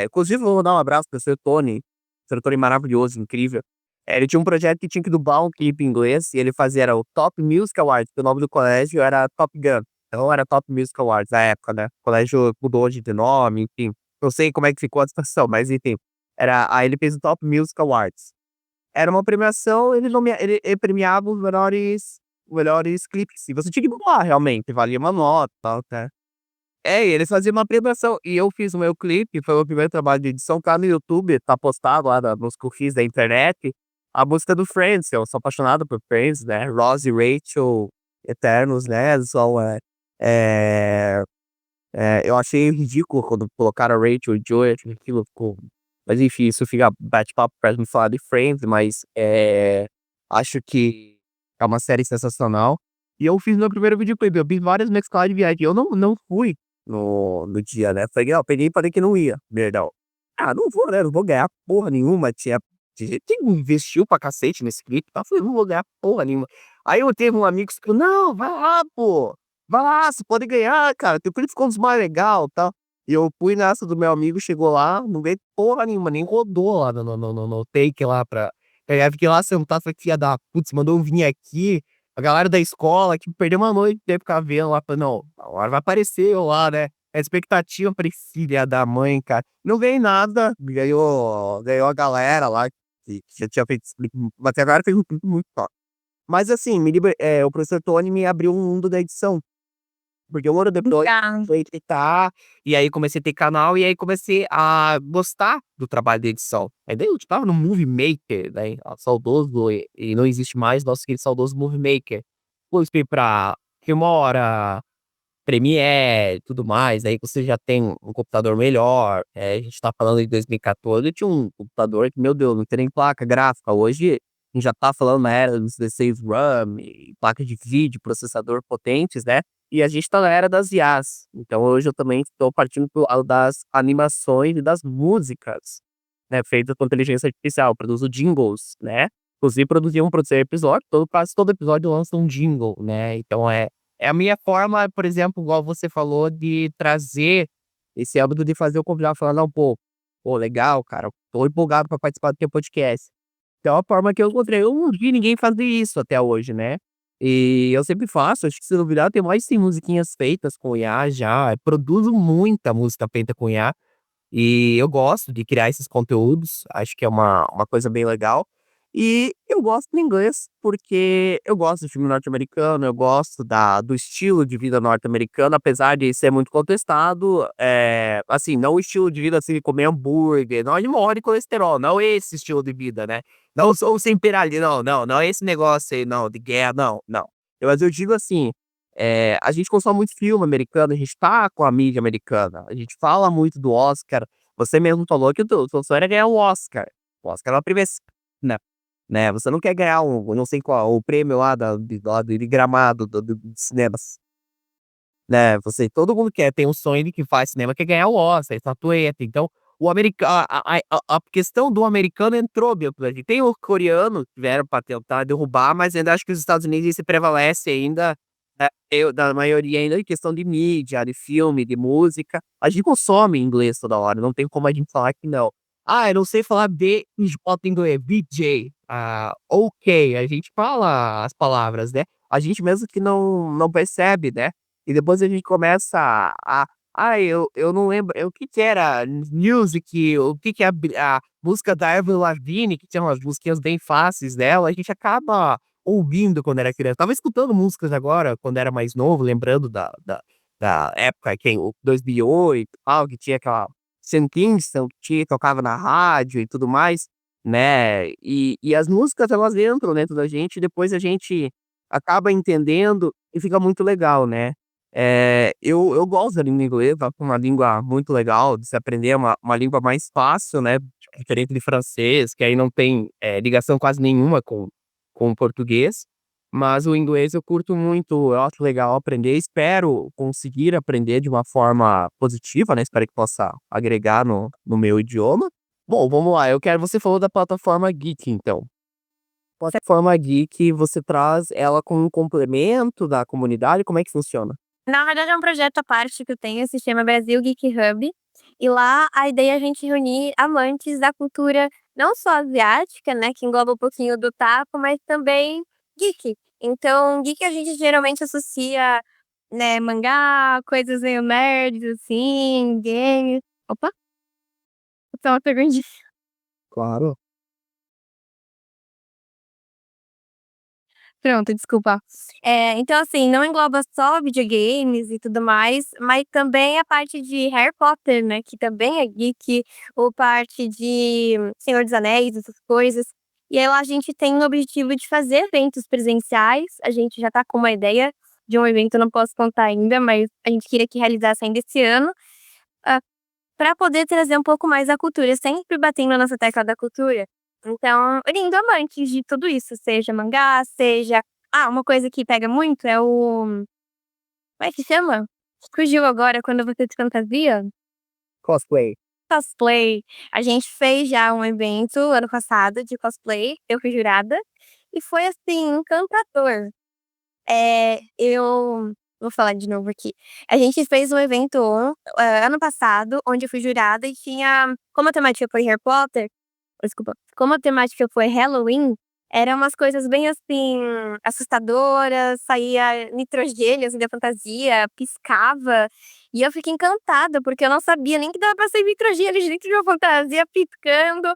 inclusive eu vou dar um abraço para o Sr. Tony maravilhoso, incrível. Ele tinha um projeto que tinha que dublar um clipe em inglês, e ele fazia era o Top Music Awards, que o nome do colégio era Top Gun, então era Top Music Awards na época, né, o colégio mudou hoje de nome, enfim, não sei como é que ficou a situação, mas enfim. Aí ele fez o Top Music Awards. Era uma premiação, ele premiava os melhores clipes, e você tinha que dublar realmente, valia uma nota, tal, tá. E eles faziam uma premiação, e eu fiz o meu clipe, foi o meu primeiro trabalho de edição, tá no YouTube, tá postado lá nos perfis da internet, a música do Friends, eu sou apaixonado por Friends, né, Ross e Rachel, eternos, né, são, eh eu achei ridículo quando colocaram a Rachel e Joey, aquilo ficou, mas enfim, isso fica bate-papo pra gente falar de Friends, mas, acho que é uma série sensacional. E eu fiz meu primeiro videoclipe, eu fiz várias mescladas de viagem, eu não fui no dia, né, falei: "Ó", peguei e falei que não ia, perdão. "Ah, não vou, né, não vou ganhar porra nenhuma", tinha gente que investiu pra cacete nesse clipe, tá, eu falei: "Não vou ganhar porra nenhuma". Aí eu teve um amigo que falou: "Não, vai lá pô, vai lá, você pode ganhar cara, teu clipe ficou um dos mais legal, tal". E eu fui nessa do meu amigo, chegou lá, não veio porra nenhuma, nem rodou lá no take lá pra aí fiquei lá sentado, falei: "Filha da putz, mandou eu vir aqui", A galera da escola que perdeu uma noite de ficar vendo lá, falando, não, a hora vai aparecer eu lá, né? A expectativa pra filha da mãe, cara. Não veio nada, ganhou a galera lá que já tinha feito mas até agora fez um clipe muito top. Mas assim, o professor Tony me abriu um mundo da edição. Porque um ano depois Legal. foi editar, e aí comecei a ter canal, e aí comecei a gostar do trabalho de edição. Aí daí eu tava no Movie Maker, né, saudoso, e não existe mais, nosso querido saudoso Movie Maker. Depois fui pra Filmora, Premiere, tudo mais, aí você já tem um computador melhor, a gente tá falando de 2014, eu tinha um computador que, meu Deus, não tem nem placa gráfica. Hoje a gente já tá falando na era dos 16 RAM, e placa de vídeo, processador potentes, né? E a gente tá na era das IAs. Então hoje eu também estou partindo pro lado das animações e das músicas, né? Feitas com inteligência artificial. Produzo jingles, né? Inclusive produzi um episódio, quase todo episódio lança um jingle, né? Então é a minha forma, por exemplo, igual você falou, de trazer esse hábito de fazer o convidado falar, não, pô, legal, cara, tô empolgado pra participar do teu podcast. Então é uma forma que eu encontrei. Eu não vi ninguém fazer isso até hoje, né? E eu sempre faço, acho que se duvidar, tem mais de 100 musiquinhas feitas com IA já. Produzo muita música feita com IA. E eu gosto de criar esses conteúdos, acho que é uma coisa bem legal. E eu gosto do inglês, porque eu gosto de filme norte-americano, eu gosto do estilo de vida norte-americano, apesar de ser muito contestado. Assim, não o estilo de vida assim, comer hambúrguer, não, ele morre de colesterol, não esse estilo de vida, né? Não sou ser imperialista, não é esse negócio aí, não, de guerra, não. Mas eu digo assim, a gente consome muito filme americano, a gente tá com a mídia americana, a gente fala muito do Oscar. Você mesmo falou que o teu sonho era ganhar o Oscar. O Oscar é uma premiação, né? Você não quer ganhar não sei qual, o prêmio lá de Gramado, dos cinemas, né? Todo mundo tem um sonho de que faz cinema, quer ganhar o Oscar, estatueta. Então, a questão do americano entrou dentro da gente. Tem o coreano, que vieram pra tentar derrubar, mas ainda acho que os Estados Unidos se prevalece ainda, da maioria ainda em questão de mídia, de filme, de música. A gente consome inglês toda hora, não tem como a gente falar que não. Ah, eu não sei falar B e J em inglês, BJ, ok, a gente fala as palavras, né? A gente mesmo que não percebe, né? E depois a gente começa eu não lembro, o que que era music, o que que é a música da Avril Lavigne, que tinha umas musiquinhas bem fáceis dela, a gente acaba ouvindo quando era criança. Tava escutando músicas agora, quando era mais novo, lembrando da época, o 2008, que tinha aquela Sentencing, que tocava na rádio e tudo mais, né? E as músicas, elas entram dentro da gente, e depois a gente acaba entendendo e fica muito legal, né? Eu gosto da língua inglesa, acho uma língua muito legal de se aprender, uma língua mais fácil, né? Diferente de francês, que aí não tem ligação quase nenhuma com o português. Mas o inglês eu curto muito, eu acho legal aprender, espero conseguir aprender de uma forma positiva, né? Espero que possa agregar no meu idioma. Bom, vamos lá, você falou da plataforma Geek, então. Plataforma Geek, você traz ela como um complemento da comunidade, como é que funciona? Na verdade, é um projeto à parte que eu tenho, se chama Brasil Geek Hub. E lá a ideia é a gente reunir amantes da cultura não só asiática, né, que engloba um pouquinho do taco, mas também geek. Então, geek a gente geralmente associa, né, mangá, coisas meio nerds, assim, games. Opa, só uma perguntinha. Claro. Pronto, desculpa. Então, assim, não engloba só videogames e tudo mais, mas também a parte de Harry Potter, né, que também é geek, ou parte de Senhor dos Anéis, essas coisas. E aí lá a gente tem o objetivo de fazer eventos presenciais, a gente já tá com uma ideia de um evento, eu não posso contar ainda, mas a gente queria que realizasse ainda esse ano, para poder trazer um pouco mais da cultura, sempre batendo nessa tecla da cultura. Então, unindo amantes de tudo isso, seja mangá, seja uma coisa que pega muito é o como é que chama? Fugiu agora, quando você se fantasia? Cosplay. Cosplay. A gente fez já um evento ano passado de cosplay, eu fui jurada, e foi, assim, encantador. Eu vou falar de novo aqui. A gente fez um evento ano passado, onde eu fui jurada e tinha como a temática foi Harry Potter, desculpa, como a temática foi Halloween, Eram umas coisas bem, assim, assustadoras, saía nitrogênio, assim, da fantasia, piscava, e eu fiquei encantada, porque eu não sabia nem que dava pra sair nitrogênio de dentro de uma fantasia piscando.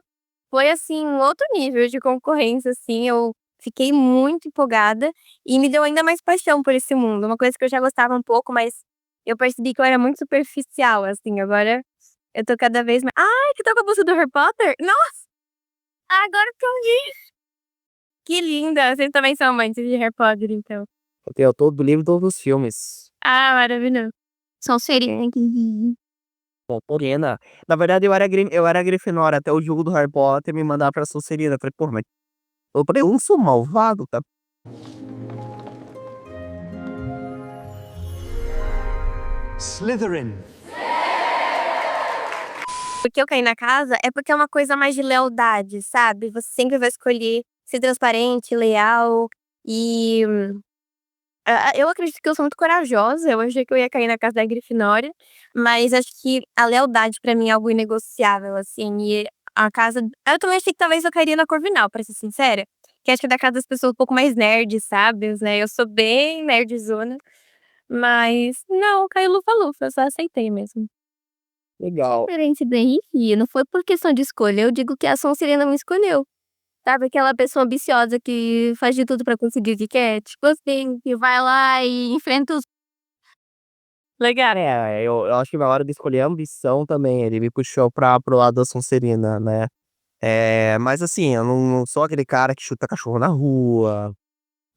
Foi, assim, um outro nível de concorrência, assim, eu fiquei muito empolgada e me deu ainda mais paixão por esse mundo, uma coisa que eu já gostava um pouco, mas eu percebi que eu era muito superficial, assim, agora eu tô cada vez mais ai, que tá com a bolsa do Harry Potter? Nossa, agora que eu vi! Que linda! Vocês também são amantes de Harry Potter, então. Eu tenho todo o livro e todos os filmes. Ah, maravilhoso. Sonserina. Bom, Morena. Na verdade, eu era Grifinória até o jogo do Harry Potter me mandar pra Sonserina. Eu falei, pô, mas eu não sou malvado, tá? Slytherin. Porque eu caí na casa é porque é uma coisa mais de lealdade, sabe? Você sempre vai escolher ser transparente, leal e eu acredito que eu sou muito corajosa, eu achei que eu ia cair na casa da Grifinória, mas acho que a lealdade pra mim é algo inegociável, assim, e a casa eu também achei que talvez eu cairia na Corvinal, pra ser sincera, que acho que é da casa das pessoas um pouco mais nerds, sabe, né, eu sou bem nerdzona, mas não, caiu lufa-lufa, eu só aceitei mesmo. Legal. Diferente do Henrique, não foi por questão de escolha, eu digo que a Sonserina me escolheu. Sabe aquela pessoa ambiciosa que faz de tudo pra conseguir o que quer? Tipo assim, que vai lá e enfrenta os Legal. Eu acho que na hora de escolher a ambição também, ele me puxou pro lado da Sonserina, né? Mas assim, eu não sou aquele cara que chuta cachorro na rua.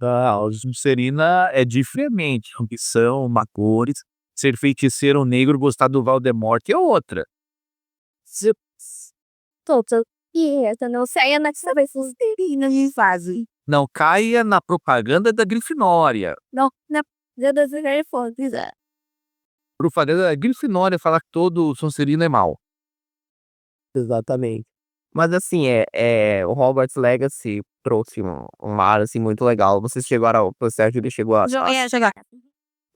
Não, Sonserina é diferente. Ambição, macores, ser feiticeiro negro, gostar do Voldemort é outra. Se- Total. E essa não saia na cabeça me fazem. Não caia na propaganda da Grifinória. Não, na das telefones. Propaganda da Grifinória falar que todo Sonserino é mau. Exatamente. Mas assim, o Hogwarts Legacy trouxe um ar, assim, muito legal. Vocês chegaram o Sérgio, ele chegou a Jogar.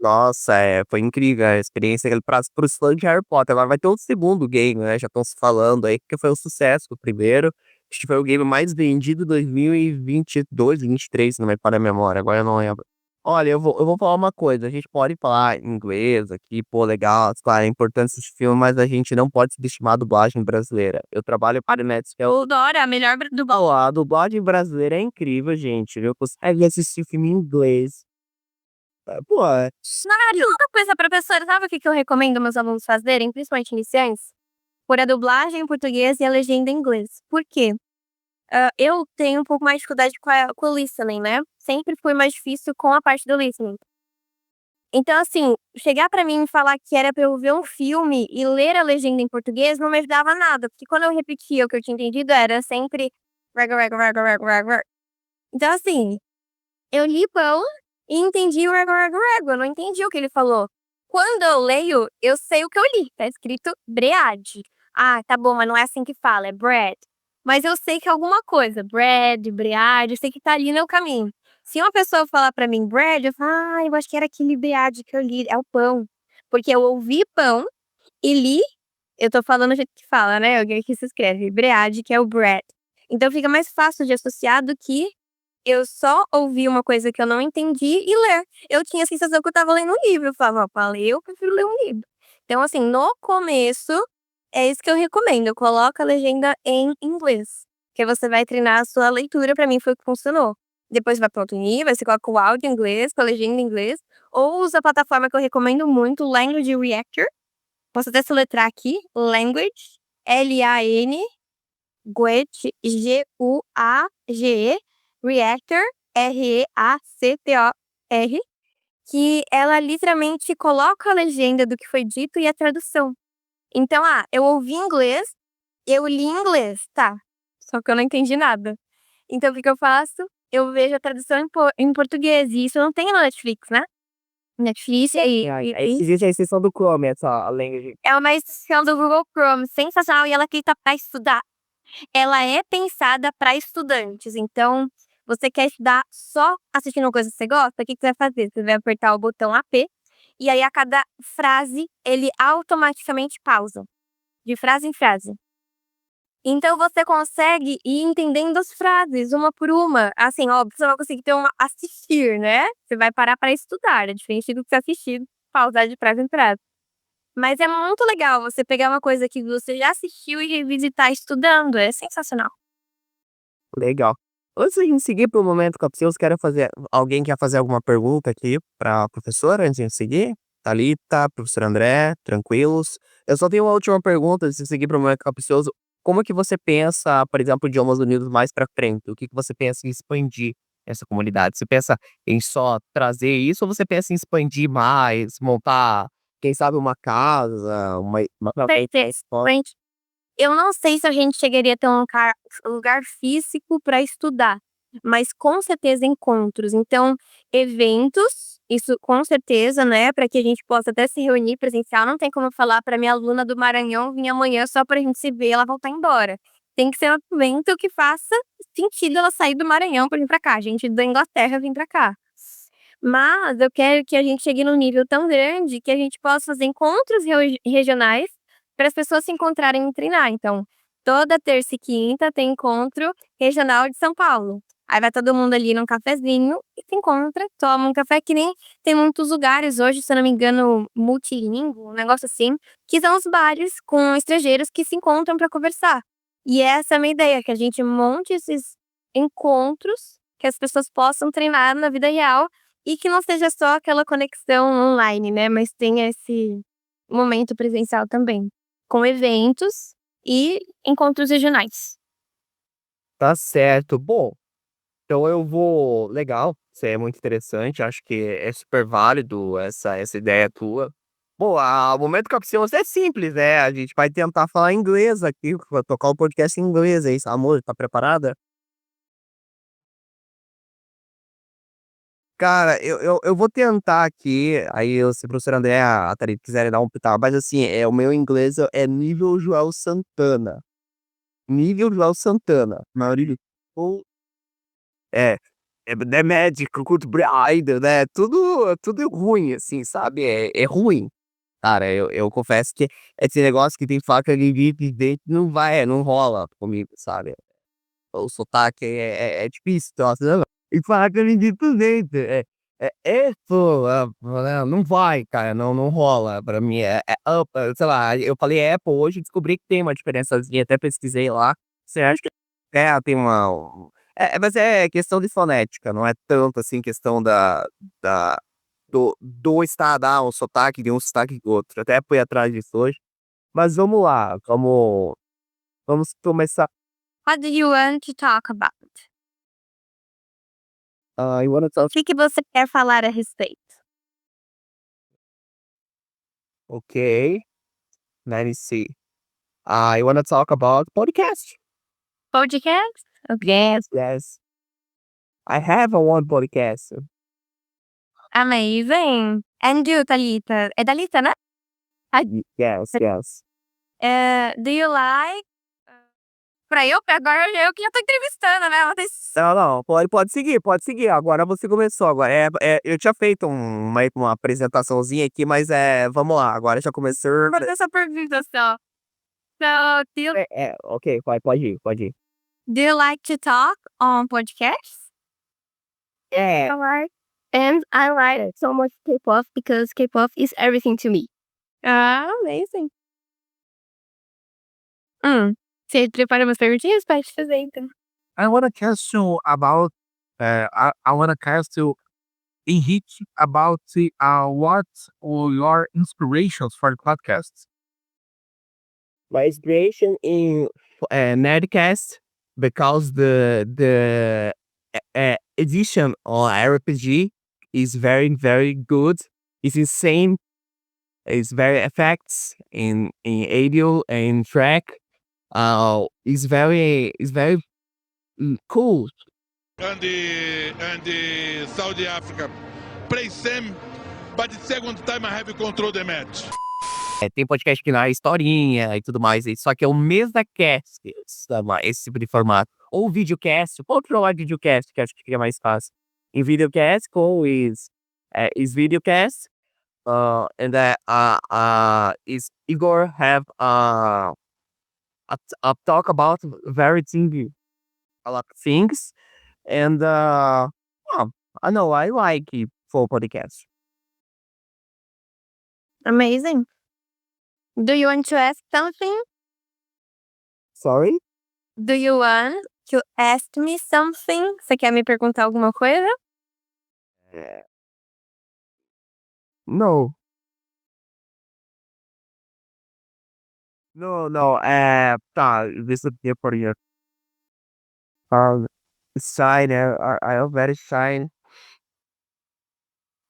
nossa, foi incrível a experiência pros fãs de Harry Potter. Agora vai ter um segundo game, né, já estão se falando aí, que foi um sucesso o primeiro. Acho que foi o game mais vendido em 2022, 23, se não me falha a memória, agora eu não lembro. Olha, eu vou falar uma coisa, a gente pode falar inglês aqui, pô, legal, claro, é importante esse filme, mas a gente não pode subestimar a dublagem brasileira. Eu trabalho para o Netflix. O Dora, a melhor do Ó, a dublagem brasileira é incrível, gente, viu? Consegue assistir filme em inglês. Pô, Sério? Outra coisa, professora, sabe o que eu recomendo meus alunos fazerem, principalmente iniciantes? Pôr a dublagem em português e a legenda em inglês. Por quê? Eu tenho um pouco mais de dificuldade com o listening, né? Sempre foi mais difícil com a parte do listening. Então, assim, chegar pra mim e falar que era pra eu ver um filme e ler a legenda em português não me ajudava nada, porque quando eu repetia o que eu tinha entendido era sempre rega, rega, rega, rega, rega. Então, assim, eu li pão e entendi o rega, rega, rega, eu não entendi o que ele falou. Quando eu leio, eu sei o que eu li, tá escrito bread. Ah, tá bom, mas não é assim que fala, é bread. Mas eu sei que é alguma coisa, bread, bread, eu sei que tá ali no caminho. Se uma pessoa falar pra mim bread, eu falo, eu acho que era aquele bread que eu li, é o pão. Porque eu ouvi pão e li, eu tô falando do jeito que fala, né? Alguém que se escreve, bread, que é o bread. Então fica mais fácil de associar do que eu só ouvi uma coisa que eu não entendi e ler. Eu tinha a sensação que eu estava lendo um livro. Eu falava: "Ó, pra ler eu prefiro ler um livro". Então, assim, no começo, é isso que eu recomendo, coloca a legenda em inglês, que você vai treinar a sua leitura, pra mim foi o que funcionou. Depois vai para outro nível, você coloca o áudio em inglês, com a legenda em inglês, ou usa a plataforma que eu recomendo muito, Language Reactor. Posso até soletrar aqui, Language, L-A-N Guage, G-U-A-G-E, Reactor, R-E-A-C-T-O-R, que ela literalmente coloca a legenda do que foi dito e a tradução. Então, eu ouvi inglês, eu li inglês, tá, só que eu não entendi nada. Então o que que eu faço? Eu vejo a tradução em português, e isso não tem no Netflix, né. Netflix existe a exceção do Chrome, essa language. é uma extensão do Google Chrome, sensacional, e ela é feita pra estudar. Ela é pensada para estudantes, então, você quer estudar só assistindo uma coisa que você gosta, o que que você vai fazer? Você vai apertar o botão AP, e aí a cada frase ele automaticamente pausa, de frase em frase. Então você consegue ir entendendo as frases uma por uma. Assim, óbvio, você não vai conseguir ter uma assistir, né? Você vai parar para estudar, é diferente do que você assistir, pausar de frase em frase. Mas é muito legal você pegar uma coisa que você já assistiu e revisitar estudando, é sensacional. Legal. Antes da gente seguir para o momento capcioso, quero fazer. Alguém quer fazer alguma pergunta aqui para a professora antes de gente seguir? Thalita, professor André, tranquilos? Eu só tenho uma última pergunta antes de seguir para o momento capcioso. Como é que você pensa, por exemplo, Idiomas Unidos mais para frente? O que você pensa em expandir essa comunidade? Você pensa em só trazer isso ou você pensa em expandir mais, montar, quem sabe, uma casa, uma Certeza. Gente, eu não sei se a gente chegaria a ter um lugar físico para estudar, mas com certeza encontros. Então, eventos, isso com certeza, né, para que a gente possa até se reunir presencial. Não tem como eu falar para minha aluna do Maranhão vir amanhã só para a gente se ver e ela voltar embora. Tem que ser um evento que faça sentido ela sair do Maranhão para vir para cá, gente da Inglaterra vir para cá. Mas eu quero que a gente chegue num nível tão grande que a gente possa fazer encontros regionais para as pessoas se encontrarem e treinar. Então, toda terça e quinta tem encontro regional de São Paulo. Aí vai todo mundo ali num cafezinho e se encontra, toma um café, que nem tem muitos lugares hoje, se eu não me engano, multilíngue, um negócio assim, que são os bares com estrangeiros que se encontram para conversar. E essa é a minha ideia, que a gente monte esses encontros, que as pessoas possam treinar na vida real e que não seja só aquela conexão online, né, mas tenha esse momento presencial também, com eventos e encontros regionais. Tá certo. Bom, então eu vou. Legal, isso é muito interessante. Acho que é super válido essa ideia tua. Bom, o momento capcioso é simples, né? A gente vai tentar falar inglês aqui, vai tocar o podcast em inglês, é isso, amor? Tá preparada? Cara, eu vou tentar aqui, aí se o professor André, a Thalita quiserem dar um pitaco, mas assim, o meu inglês é nível Joel Santana. Nível Joel Santana. Maurílio. É, é médico, Kurt Bride, né? Tudo ruim, assim, sabe? É ruim. Cara, eu confesso que esse negócio que tem faca de dente não vai, não rola comigo, sabe? O sotaque é difícil, nossa, não. E faca de dente, Apple, não vai, cara, não rola pra mim, Apple, sei lá, eu falei Apple hoje e descobri que tem uma diferençazinha, até pesquisei lá. Você acha que tem mas é questão de fonética, não é tanto assim questão da do estado, um sotaque de um sotaque do outro. Até fui atrás disso hoje. Mas vamos lá, vamos começar. What do you want to talk about? You wanna talk? O que você quer falar a respeito? Okay, let me see. I wanna talk about podcast. Podcast? Ok. Yes, I have a one podcast. Amazing. And you, Thalita? É Thalita, né? Yes. Do you like... Agora eu que já tô entrevistando, né? Não, pode seguir. Agora você começou. Agora eu tinha feito uma apresentaçãozinha aqui, mas vamos lá. Agora já começou. Vou fazer essa pergunta só. So, Ok, pode ir. do you like to talk on podcasts? É. I like, and I like so much K-pop because K-pop is everything to me. Ah, amazing. Você prepara umas perguntinhas pra te fazer, então. I want to ask you about, I want to ask you, Henrique, about what are your inspirations for the podcast? My inspiration in Nerdcast because the edition on RPG is very very good. It's insane. It's very effects in audio and track. It's very cool. and the Saudi Africa play same, but the second time I have control the match. Tem podcast que não é historinha e tudo mais, só que é o mesa cast, esse tipo de formato. Ou videocast, pode jogar videocast, que acho que fica mais fácil. Em videocast, is videocast, and is Igor have I talk about very thing, a lot of things, and well, I know I like it for podcast. Amazing. Do you want to ask something? Sorry? Do you want to ask me something? Você quer me perguntar alguma coisa? É. No. No, no, tá, deixa eu ver por aí. Um, Shine, I am very shine.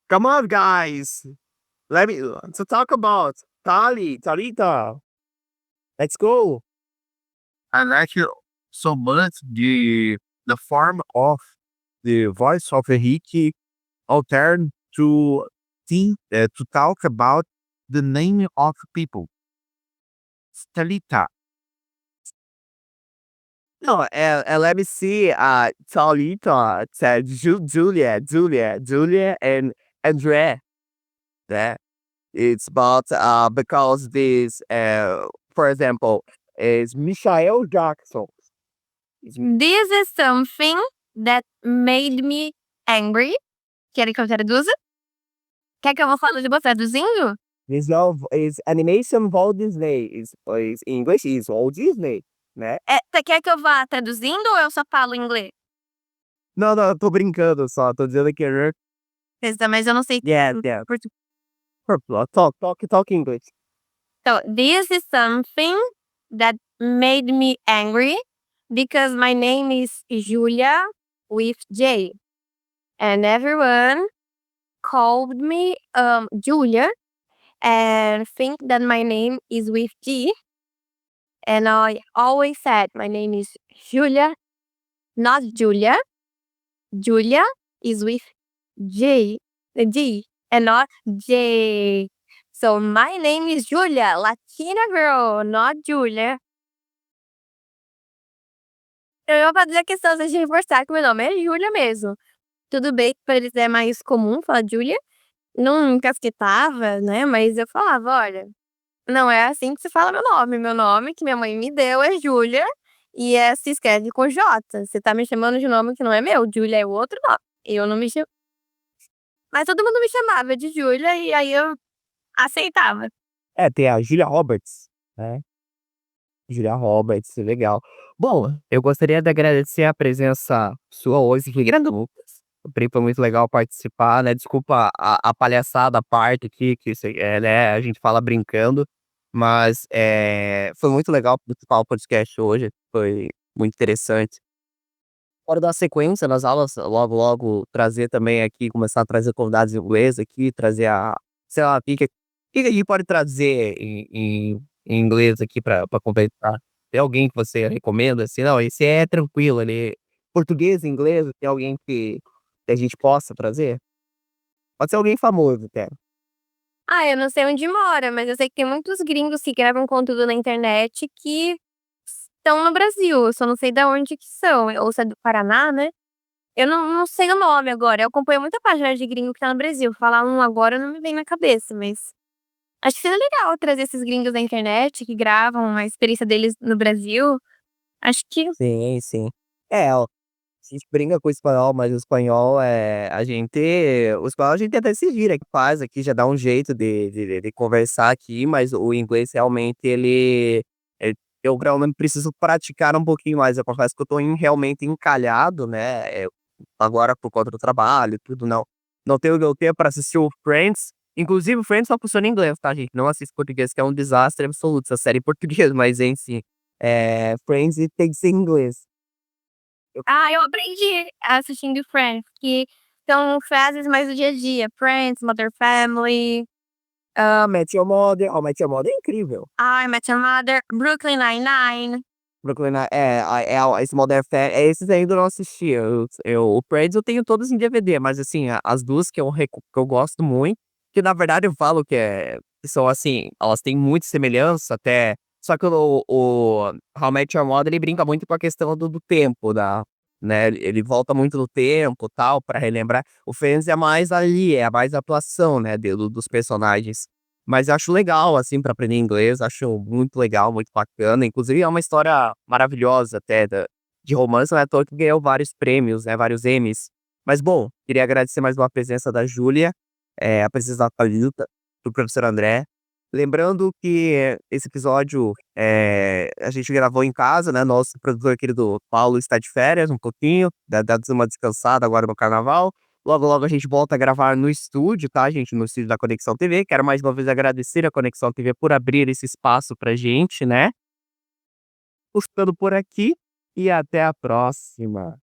Come on, guys. Let me to talk about Talita. Let's go. I like it so much the form of the voice of Henrique alterned to talk about the name of people. Talita. No, let me see. Talita said Julia, and Andre. That it's about because this for example is Michael Jackson. This is something that made me angry. Querem que eu traduza? Quer que eu vou falando de você traduzindo? This love is animation Walt Disney. Is English is Walt Disney, né? Você quer que eu vá traduzindo ou eu só falo inglês? Não, não, eu tô brincando só. Tô dizendo que Mas eu não sei. yeah. Talk English. So, this is something that made me angry because my name is Julia with J. And everyone called me Julia and think that my name is with G. And I always said my name is Julia, not Julia. Julia is with J, G, and not J. So my name is Julia, Latina girl, not Julia. Eu ia fazer a questão de reforçar que meu nome é Julia mesmo. Tudo bem que para eles é mais comum falar Julia. Não encasquetava, né? Mas eu falava, olha, não é assim que se fala meu nome. Meu nome que minha mãe me deu é Julia e se escreve com J. Você tá me chamando de nome que não é meu. Julia é o outro nome. Eu não me chamo. Mas todo mundo me chamava de Julia e aí eu aceitava. Tem a Julia Roberts, né? Julia Roberts, legal. Bom, eu gostaria de agradecer a presença sua hoje, Lucas. Foi muito legal participar, né? Desculpa a palhaçada, a parte aqui, que né, a gente fala brincando, mas foi muito legal participar do podcast hoje, foi muito interessante. Bora dar sequência nas aulas, logo trazer também aqui, começar a trazer convidados em inglês aqui, trazer sei lá, o que a gente pode trazer em inglês aqui pra completar? Tem alguém que você recomenda, assim? Não, esse é tranquilo, ele português, inglês, tem alguém que a gente possa trazer? Pode ser alguém famoso até. Eu não sei onde mora, mas eu sei que tem muitos gringos que gravam conteúdo na internet que estão no Brasil. Eu só não sei de onde que são. Ou se é do Paraná, né? Eu não sei o nome agora. Eu acompanho muita página de gringo que tá no Brasil. Falar um agora não me vem na cabeça, mas acho que seria legal trazer esses gringos da internet que gravam a experiência deles no Brasil. Acho que Sim, sim. Ó, a gente brinca com o espanhol, mas o espanhol o espanhol a gente até se vira, que faz aqui, já dá um jeito de conversar aqui, mas o inglês realmente eu realmente preciso praticar um pouquinho mais. Eu confesso que eu tô realmente encalhado, né? Agora por conta do trabalho, tudo, não tenho o tempo para assistir o Friends. Inclusive, o Friends só funciona em inglês, tá, gente? Não assiste português, que é um desastre absoluto essa série em português, mas em si, Friends tem que ser em inglês. eu aprendi assistindo Friends, que são frases mais do dia a dia. Friends, Mother Family, Met Your Mother. Met Your Mother é incrível. I Met Your Mother, Brooklyn Nine-Nine. Brooklyn esse Modern Family, esses ainda eu não assisti. O Friends eu tenho todos em DVD, mas assim, as duas que eu gosto muito, que na verdade eu falo que são assim, elas têm muita semelhança até, só que o How I Met Your Mother, ele brinca muito com a questão do tempo, né, ele volta muito no tempo, tal, pra relembrar. O Friends é mais ali, é mais a atuação, né, dos personagens. Mas eu acho legal, assim, para aprender inglês, acho muito legal, muito bacana. Inclusive, é uma história maravilhosa até de romance, não é à toa que ganhou vários prêmios, né? Vários Emmys. Mas, bom, queria agradecer mais uma presença da Júlia, a presença da Thalita, do professor André. Lembrando que esse episódio a gente gravou em casa, né? Nosso produtor querido Paulo está de férias um pouquinho, dá uma descansada agora no carnaval. Logo, logo a gente volta a gravar no estúdio, tá, gente? No estúdio da Conexão TV. Quero mais uma vez agradecer a Conexão TV por abrir esse espaço pra gente, né? Ficando por aqui e até a próxima.